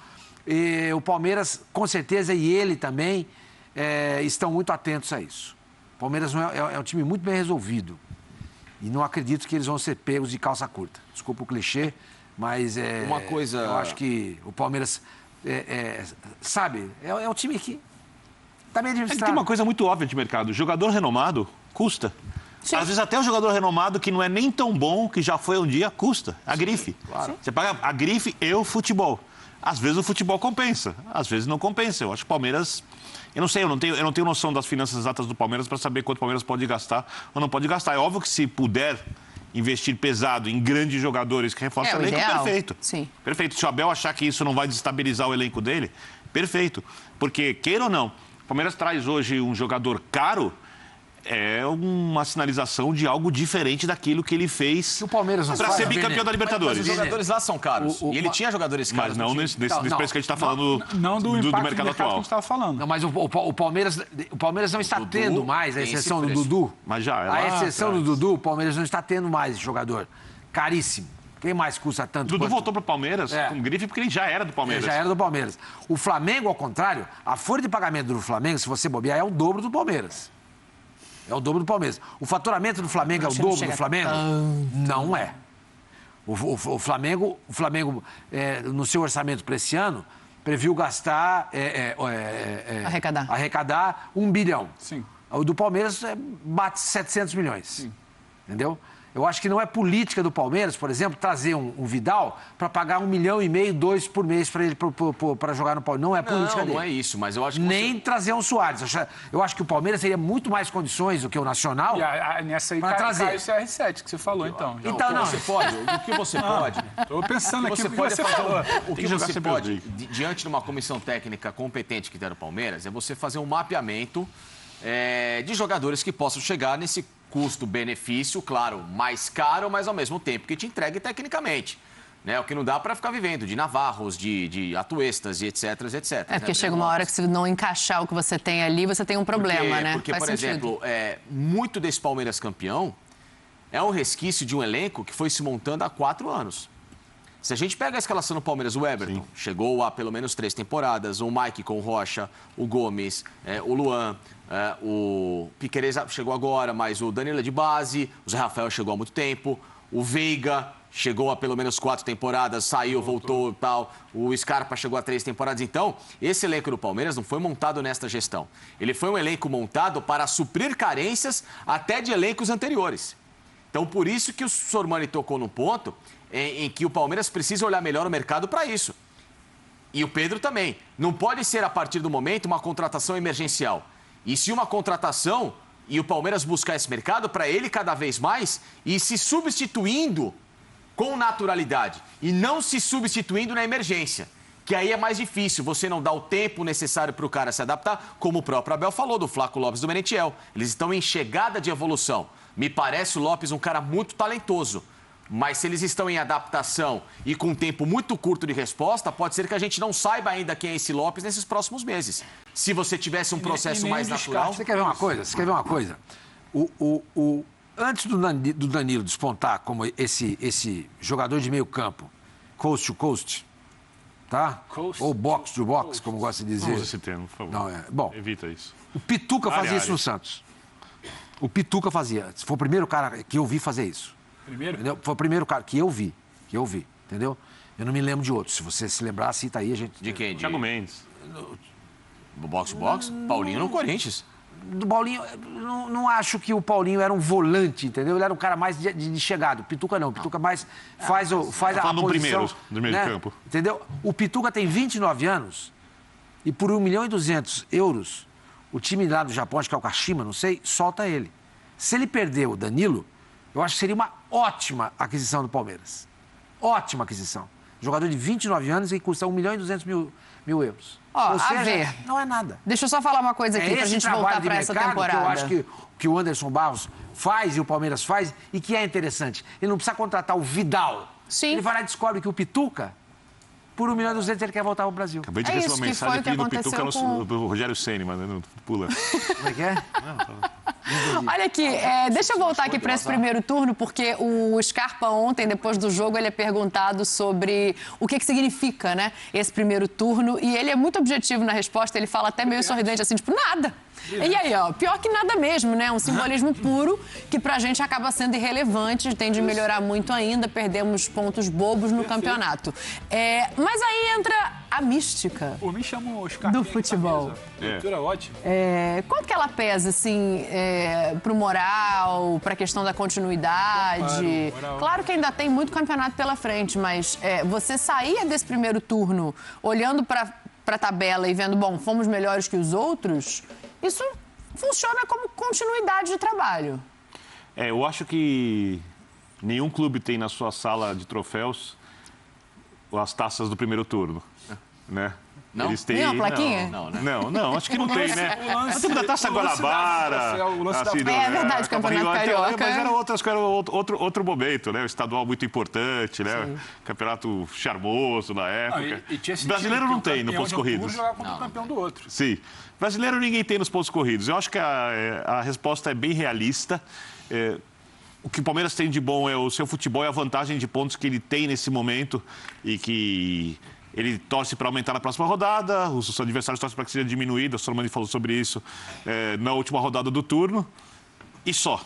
E o Palmeiras, com certeza, e ele também, estão muito atentos a isso. O Palmeiras é um time muito bem resolvido. E não acredito que eles vão ser pegos de calça curta. Desculpa o clichê, mas uma coisa... eu acho que o Palmeiras, sabe, é um time que está bem administrado. Tem uma coisa muito óbvia de mercado. Jogador renomado custa. Sim. Às vezes até o jogador renomado que não é nem tão bom, que já foi um dia, custa. A grife. Claro. Você paga a grife e o futebol. Às vezes o futebol compensa, às vezes não compensa. Eu acho que o Palmeiras... Eu não sei, eu não tenho noção das finanças exatas do Palmeiras para saber quanto o Palmeiras pode gastar ou não pode gastar. É óbvio que se puder investir pesado em grandes jogadores que reforçam o elenco, perfeito. Sim. Perfeito. Se o Abel achar que isso não vai desestabilizar o elenco dele, perfeito. Porque, queira ou não, o Palmeiras traz hoje um jogador caro, é uma sinalização de algo diferente daquilo que ele fez para ser bicampeão da Libertadores. Mas os jogadores lá são caros. E ele tinha jogadores caros. Mas não nesse preço que a gente está falando do mercado atual. Que a gente estava falando. Não, mas o Palmeiras não está tendo mais, a exceção do Dudu. Mas já é. A exceção do Dudu, o Palmeiras não está tendo mais esse jogador. Caríssimo. Quem mais custa tanto? Dudu voltou para o Palmeiras com grife porque ele já era do Palmeiras. Ele já era do Palmeiras. O Flamengo, ao contrário, a folha de pagamento do Flamengo, se você bobear, é o dobro do Palmeiras. É o dobro do Palmeiras. O faturamento do Flamengo é o dobro do Flamengo? Não é. O Flamengo no seu orçamento para esse ano, previu gastar... arrecadar 1 bilhão. Sim. O do Palmeiras bate 700 milhões. Sim. Entendeu? Eu acho que não é política do Palmeiras, por exemplo, trazer um Vidal para pagar 1,5 milhão, 2 por mês para ele para jogar no Palmeiras. Não é política dele. Não é isso, mas eu acho que nem trazer um Soares. Eu acho que o Palmeiras teria muito mais condições do que o Nacional nessa aí para trazer. Cai o CR7 que você falou, então. Então, não. Você pode, o que você pode... Estou pensando aqui o que você falou. O que você pode, diante de uma comissão técnica competente que der no Palmeiras, é você fazer um mapeamento de jogadores que possam chegar nesse custo-benefício, claro, mais caro, mas ao mesmo tempo que te entregue tecnicamente. Né? O que não dá para ficar vivendo de Navarros, de Atuestas e etc, etc. Porque chega uma hora que se não encaixar o que você tem ali, você tem um problema, né? Porque, por exemplo, muito desse Palmeiras campeão é um resquício de um elenco que foi se montando há 4 anos. Se a gente pega a escalação do Palmeiras, o Everton chegou há pelo menos 3 temporadas, o Mike com o Rocha, o Gomes, o Luan, o Piquerez chegou agora, mas o Danilo é de base, o Zé Rafael chegou há muito tempo, o Veiga chegou há pelo menos 4 temporadas, saiu, voltou e tal, o Scarpa chegou há 3 temporadas. Então, esse elenco do Palmeiras não foi montado nesta gestão. Ele foi um elenco montado para suprir carências até de elencos anteriores. Então, por isso que o Sormani tocou no ponto em que o Palmeiras precisa olhar melhor o mercado para isso. E o Pedro também. Não pode ser, a partir do momento, uma contratação emergencial. E se uma contratação, e o Palmeiras buscar esse mercado para ele cada vez mais, e se substituindo com naturalidade, e não se substituindo na emergência. Que aí é mais difícil, você não dá o tempo necessário para o cara se adaptar, como o próprio Abel falou, do Flaco Lopes do Merentiel. Eles estão em chegada de evolução. Me parece o Lopes um cara muito talentoso. Mas se eles estão em adaptação e com um tempo muito curto de resposta, pode ser que a gente não saiba ainda quem é esse Lopes nesses próximos meses. Se você tivesse um processo mais natural... Você quer ver uma coisa? Antes do Danilo despontar como esse jogador de meio campo, coast to coast, tá? Ou box to box, como gosta de dizer. Não usa esse termo, por favor. Não, bom, evita isso. O Pituca fazia isso no Santos. O Pituca fazia antes. Foi o primeiro cara que eu vi fazer isso. Primeiro? Entendeu? Foi o primeiro cara que eu vi, entendeu? Eu não me lembro de outro. Se você se lembrar, cita aí, a gente... De quem? Thiago Mendes. Box to box? Paulinho no Corinthians. Do Paulinho, não acho que o Paulinho era um volante, entendeu? Ele era um cara mais de chegado. O Pituca não. O Pituca mais faz a posição... do primeiro, do meio de campo. Entendeu? O Pituca tem 29 anos e por 1.200.000 euros, o time lá do Japão, acho que é o Kashima, não sei, solta ele. Se ele perder o Danilo, eu acho que seria uma ótima aquisição do Palmeiras. Ótima aquisição. Jogador de 29 anos e custa 1.200.000 euros. Ó, Ou seja, a ver. não é nada. Deixa eu só falar uma coisa aqui pra gente voltar pra essa temporada. Que eu acho que o Anderson Barros faz e o Palmeiras faz e que é interessante. Ele não precisa contratar o Vidal. Sim. Ele vai lá e descobre que o Pituca, por 1.200.000, ele quer voltar pro Brasil. Acabei de receber uma mensagem aqui do Pituca do Rogério Ceni, mas não pula. Como é que é? Olha aqui, deixa eu voltar aqui para esse primeiro turno, porque o Scarpa ontem, depois do jogo, ele é perguntado sobre o que significa, né, esse primeiro turno, e ele é muito objetivo na resposta, ele fala até meio sorridente, assim, tipo, nada. E aí, ó, pior que nada mesmo, né? Um simbolismo puro que pra gente acaba sendo irrelevante, tem de melhorar muito ainda, perdemos pontos bobos no campeonato. Mas aí entra a mística Por mim, chama o Scarpa do futebol. Leitura ótima. Quanto que ela pesa, assim, pro moral, pra questão da continuidade? Moral. Claro que ainda tem muito campeonato pela frente, mas você saía desse primeiro turno olhando pra tabela e vendo, bom, fomos melhores que os outros... Isso funciona como continuidade de trabalho. Eu acho que nenhum clube tem na sua sala de troféus as taças do primeiro turno, né? Não? Eles têm... Nem uma plaquinha? Não, acho que não tem, né? O tempo da Taça Guanabara... É verdade, Campeonato Carioca. Mas era outro momento, né? O estadual muito importante, né? Sim. Campeonato charmoso na época. Brasileiro não tem no pontos corridos. Jogar contra o campeão do outro. Sim. Brasileiro ninguém tem nos pontos corridos. Eu acho que a resposta é bem realista. O que o Palmeiras tem de bom é o seu futebol e a vantagem de pontos que ele tem nesse momento e que ele torce para aumentar na próxima rodada, os adversários torcem para que seja diminuído, o Sormani falou sobre isso na última rodada do turno, e só.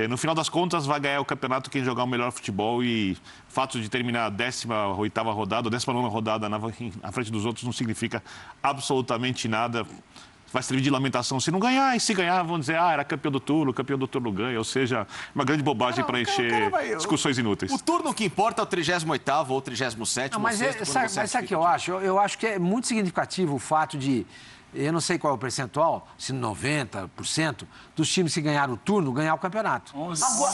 No final das contas, vai ganhar o campeonato quem jogar o melhor futebol e o fato de terminar a 18ª rodada, ou 19ª rodada na frente dos outros não significa absolutamente nada. Vai servir de lamentação se não ganhar, e se ganhar vão dizer, era campeão do turno ganha, ou seja, uma grande bobagem para encher discussões inúteis. O turno que importa é o 38º ou 37º. Mas sabe o que eu acho? Eu acho que é muito significativo o fato de, eu não sei qual é o percentual, se 90% dos times que ganharam o turno ganhar o campeonato.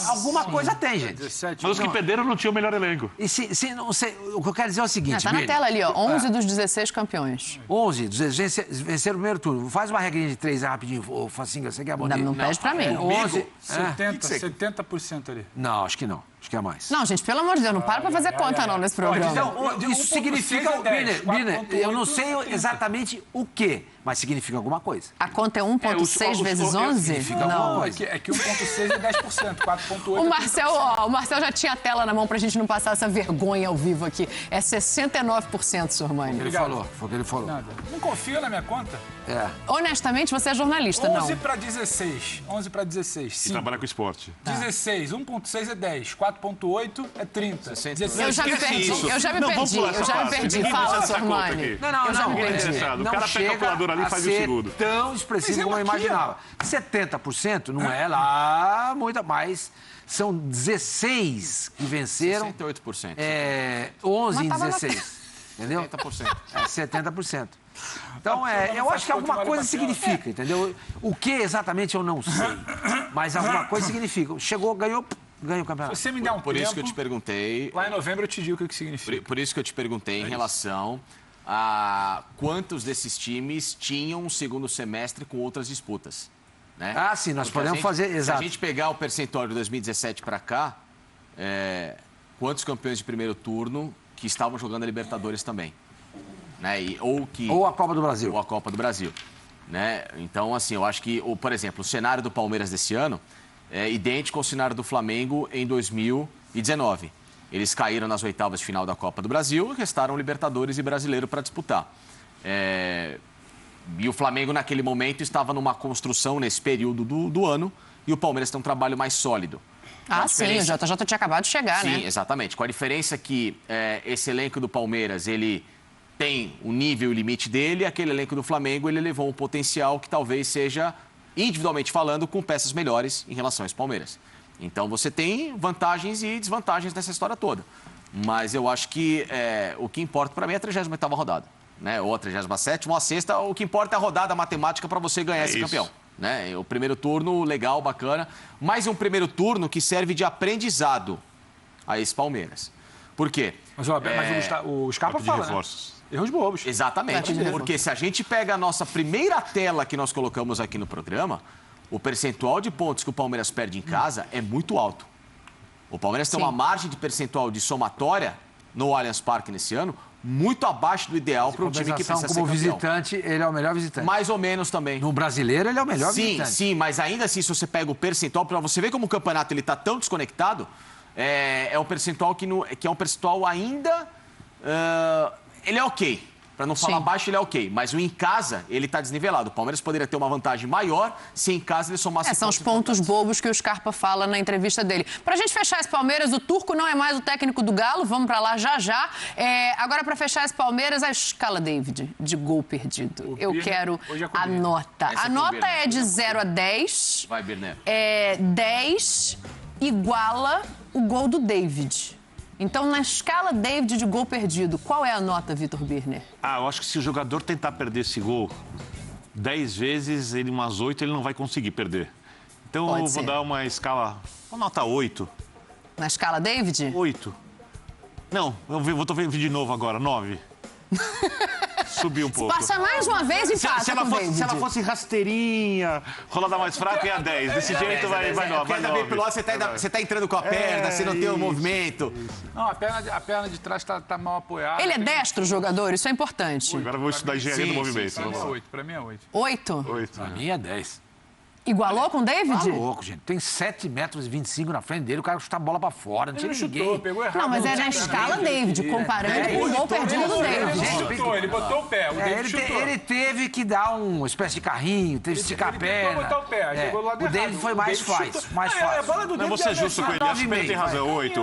Alguma coisa tem, gente. 17, mas os que perderam não tinham o melhor elenco. E não sei, o que eu quero dizer é o seguinte... Tá na tela ali, ó, 11 dos 16 campeões. 11 dos 16 venceram o primeiro turno. Faz uma regrinha de 3 rapidinho, ô Facinga, você quer botar? Não pede pra mim. 11... 70% ali. Não, acho que não. Acho que é mais. Não, gente, pelo amor de Deus, não para pra fazer conta não nesse programa. Então, isso significa... Birner, eu não sei exatamente o quê, mas significa alguma coisa. A conta é 1,6 vezes 11? Não, é que 1,6 é 10%, 4,8 o Marcel já tinha a tela na mão pra gente não passar essa vergonha ao vivo aqui. É 69%, Sormani. Ele falou, foi o que ele falou. Nada. Não confia na minha conta? Honestamente, você é jornalista, 11 não? para 16. 11 para 16. Sim. E trabalha com esporte. 16. 1,6 é 10. 4,8 é 30. 16. Eu já me perdi. Fala, Sormani. Não, o cara pega a calculadora ali e faz o segundo. Tão expressivo como eu imaginava. 70% não é lá muito mais. São 16 que venceram. 68%. 11 em 16. Entendeu? 70%. 70%. Então, eu acho que alguma coisa significa, entendeu? O que exatamente eu não sei. Mas alguma coisa significa. Chegou, ganhou o campeonato. Se você me der por isso que eu te perguntei... Lá em novembro eu te digo o que significa. Por isso que eu te perguntei em relação a quantos desses times tinham um segundo semestre com outras disputas. Né? Ah, sim, nós podemos fazer, exato. Se a gente pegar o percentual de 2017 para cá, quantos campeões de primeiro turno que estavam jogando a Libertadores também? Né? Ou a Copa do Brasil. Ou a Copa do Brasil. né? Então, assim, eu acho que, por exemplo, o cenário do Palmeiras desse ano é idêntico ao cenário do Flamengo em 2019. Eles caíram nas oitavas de final da Copa do Brasil e restaram Libertadores e Brasileiro para disputar. E o Flamengo, naquele momento, estava numa construção nesse período do ano e o Palmeiras tem um trabalho mais sólido. Sim, o JJ tinha acabado de chegar, né? Sim, exatamente. Com a diferença que esse elenco do Palmeiras, ele tem o nível e o limite dele, e aquele elenco do Flamengo, ele levou um potencial que talvez seja, individualmente falando, com peças melhores em relação ao Palmeiras. Então, você tem vantagens e desvantagens nessa história toda. Mas eu acho que o que importa para mim é a 38ª rodada, né? Ou a 37ª ou a 6ª, o que importa é a rodada matemática para você ganhar esse campeão. Né? O primeiro turno, legal, bacana. Mais um primeiro turno que serve de aprendizado a esse Palmeiras. Por quê? Mas o Scarpa fala, né? Erros bobos. Exatamente. Porque se a gente pega a nossa primeira tela que nós colocamos aqui no programa, o percentual de pontos que o Palmeiras perde em casa é muito alto. O Palmeiras tem uma margem de percentual de somatória no Allianz Parque nesse ano muito abaixo do ideal para um time que precisa ser campeão. Como visitante, ele é o melhor visitante. Mais ou menos também. No brasileiro, ele é o melhor visitante. Sim, mas ainda assim, se você pega o percentual, para você ver como o campeonato está tão desconectado, é um percentual que é um percentual ainda... ele é ok. Para não falar baixo, ele é ok. Mas o em casa, ele está desnivelado. O Palmeiras poderia ter uma vantagem maior se em casa ele somasse... São os pontos bobos que o Scarpa fala na entrevista dele. Para a gente fechar esse Palmeiras, o Turco não é mais o técnico do Galo. Vamos para lá já. Agora, para fechar esse Palmeiras, a escala, David, de gol perdido. Eu quero a nota. A nota é de 0 a 10. Vai, Birner. 10 iguala o gol do David. Então, na escala David de gol perdido, qual é a nota, Vitor Birner? Eu acho que se o jogador tentar perder esse gol 10 vezes, umas 8, ele não vai conseguir perder. Então, eu vou dar uma escala, uma nota 8. Na escala David? 8. Não, eu vou ver de novo agora, 9. Subiu um pouco. Passa mais uma vez e passa se ela fosse rasteirinha, rolada mais fraca, ia 10. Desse jeito vai 9. Você tá entrando com a perna, você não tem o movimento. Não, a perna de trás tá mal apoiada. Ele é destro, o jogador, isso é importante. Agora eu vou estudar engenharia do movimento. Pra mim é 8. 8? 8. Pra mim é 10. Igualou com o David? Tá louco, gente. Tem 7,25 metros na frente dele, o cara chuta a bola pra fora, não tinha ninguém. Pegou errado. Não, mas é na escala David, comparando com o gol perdido do David. Ele botou o pé, ele teve que dar uma espécie de carrinho, teve que esticar a perna. Botar o pé, jogou do lado o David foi mais fácil. Não, vou ser justo com ele, acho que ele tem razão. 8.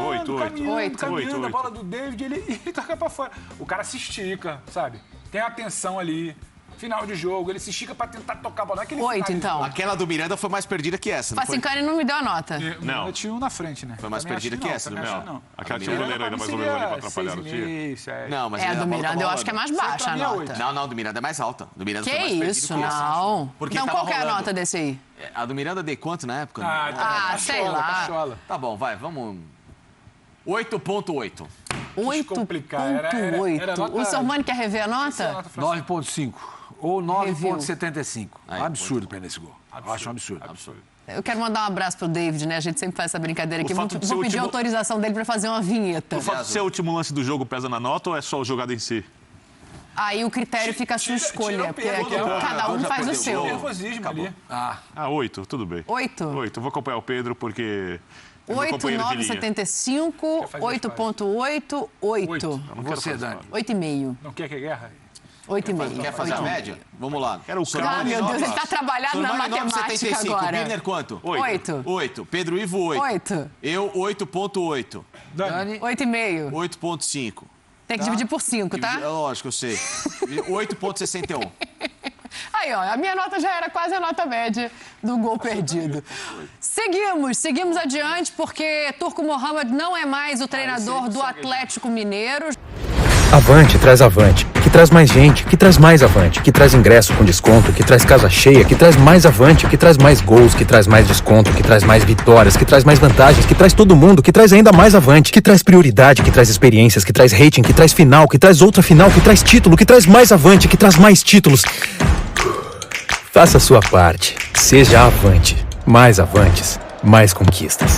Caminhando a bola do David, ele toca pra fora. O cara se estica, sabe? Tem atenção ali. Final de jogo, ele se estica pra tentar tocar a bola. 8, então. Aquela do Miranda foi mais perdida que essa, não foi? Facincani não me deu a nota. Não. Eu tinha um na frente, né? Foi mais perdida que essa, não. Aquela tinha o goleiro ainda, mais ou menos ali pra atrapalhar o time. Não, mas a do Miranda eu acho que é mais baixa a nota. Não, do Miranda é mais alta. Do Miranda que foi mais isso, não. Então qual que é a nota desse aí? A do Miranda dei quanto na época? Sei lá. Tá bom, vai, vamos... 8,8. 8,8. O Sormani quer rever a nota? 9,5. Ou 9,75. Absurdo pra esse gol. Eu acho um absurdo. Eu quero mandar um abraço pro David, né? A gente sempre faz essa brincadeira aqui. Vou pedir a autorização dele pra fazer uma vinheta. O fato de ser o último lance do jogo pesa na nota ou é só o jogado em si? Aí o critério fica a sua escolha, porque aqui cada um faz o seu. Nervosismo ali. 8, tudo bem. 8? 8. Eu vou acompanhar o Pedro porque... 8,975, 8,8, 8. Você, Dani. 8,5. Não quer que é guerra? 8,5. Quer fazer a média? Vamos lá. Ah, meu Deus, ele tá trabalhando na matemática agora. Birner, quanto? 8. 8. Pedro Ivo, 8. 8. Eu, 8,8. Dani. 8,5. 8,5. Tem que dividir por 5, tá? Lógico, eu sei. 8,61. Aí, ó, a minha nota já era quase a nota média do gol perdido. Seguimos adiante, porque Turco Mohamed não é mais o treinador do Atlético Mineiro. Avante traz Avante, que traz mais gente, que traz mais Avante, que traz ingresso com desconto, que traz casa cheia, que traz mais Avante, que traz mais gols, que traz mais desconto, que traz mais vitórias, que traz mais vantagens, que traz todo mundo, que traz ainda mais Avante, que traz prioridade, que traz experiências, que traz rating, que traz final, que traz outra final, que traz título, que traz mais Avante, que traz mais títulos. Faça a sua parte. Seja Avante. Mais Avantes, mais conquistas.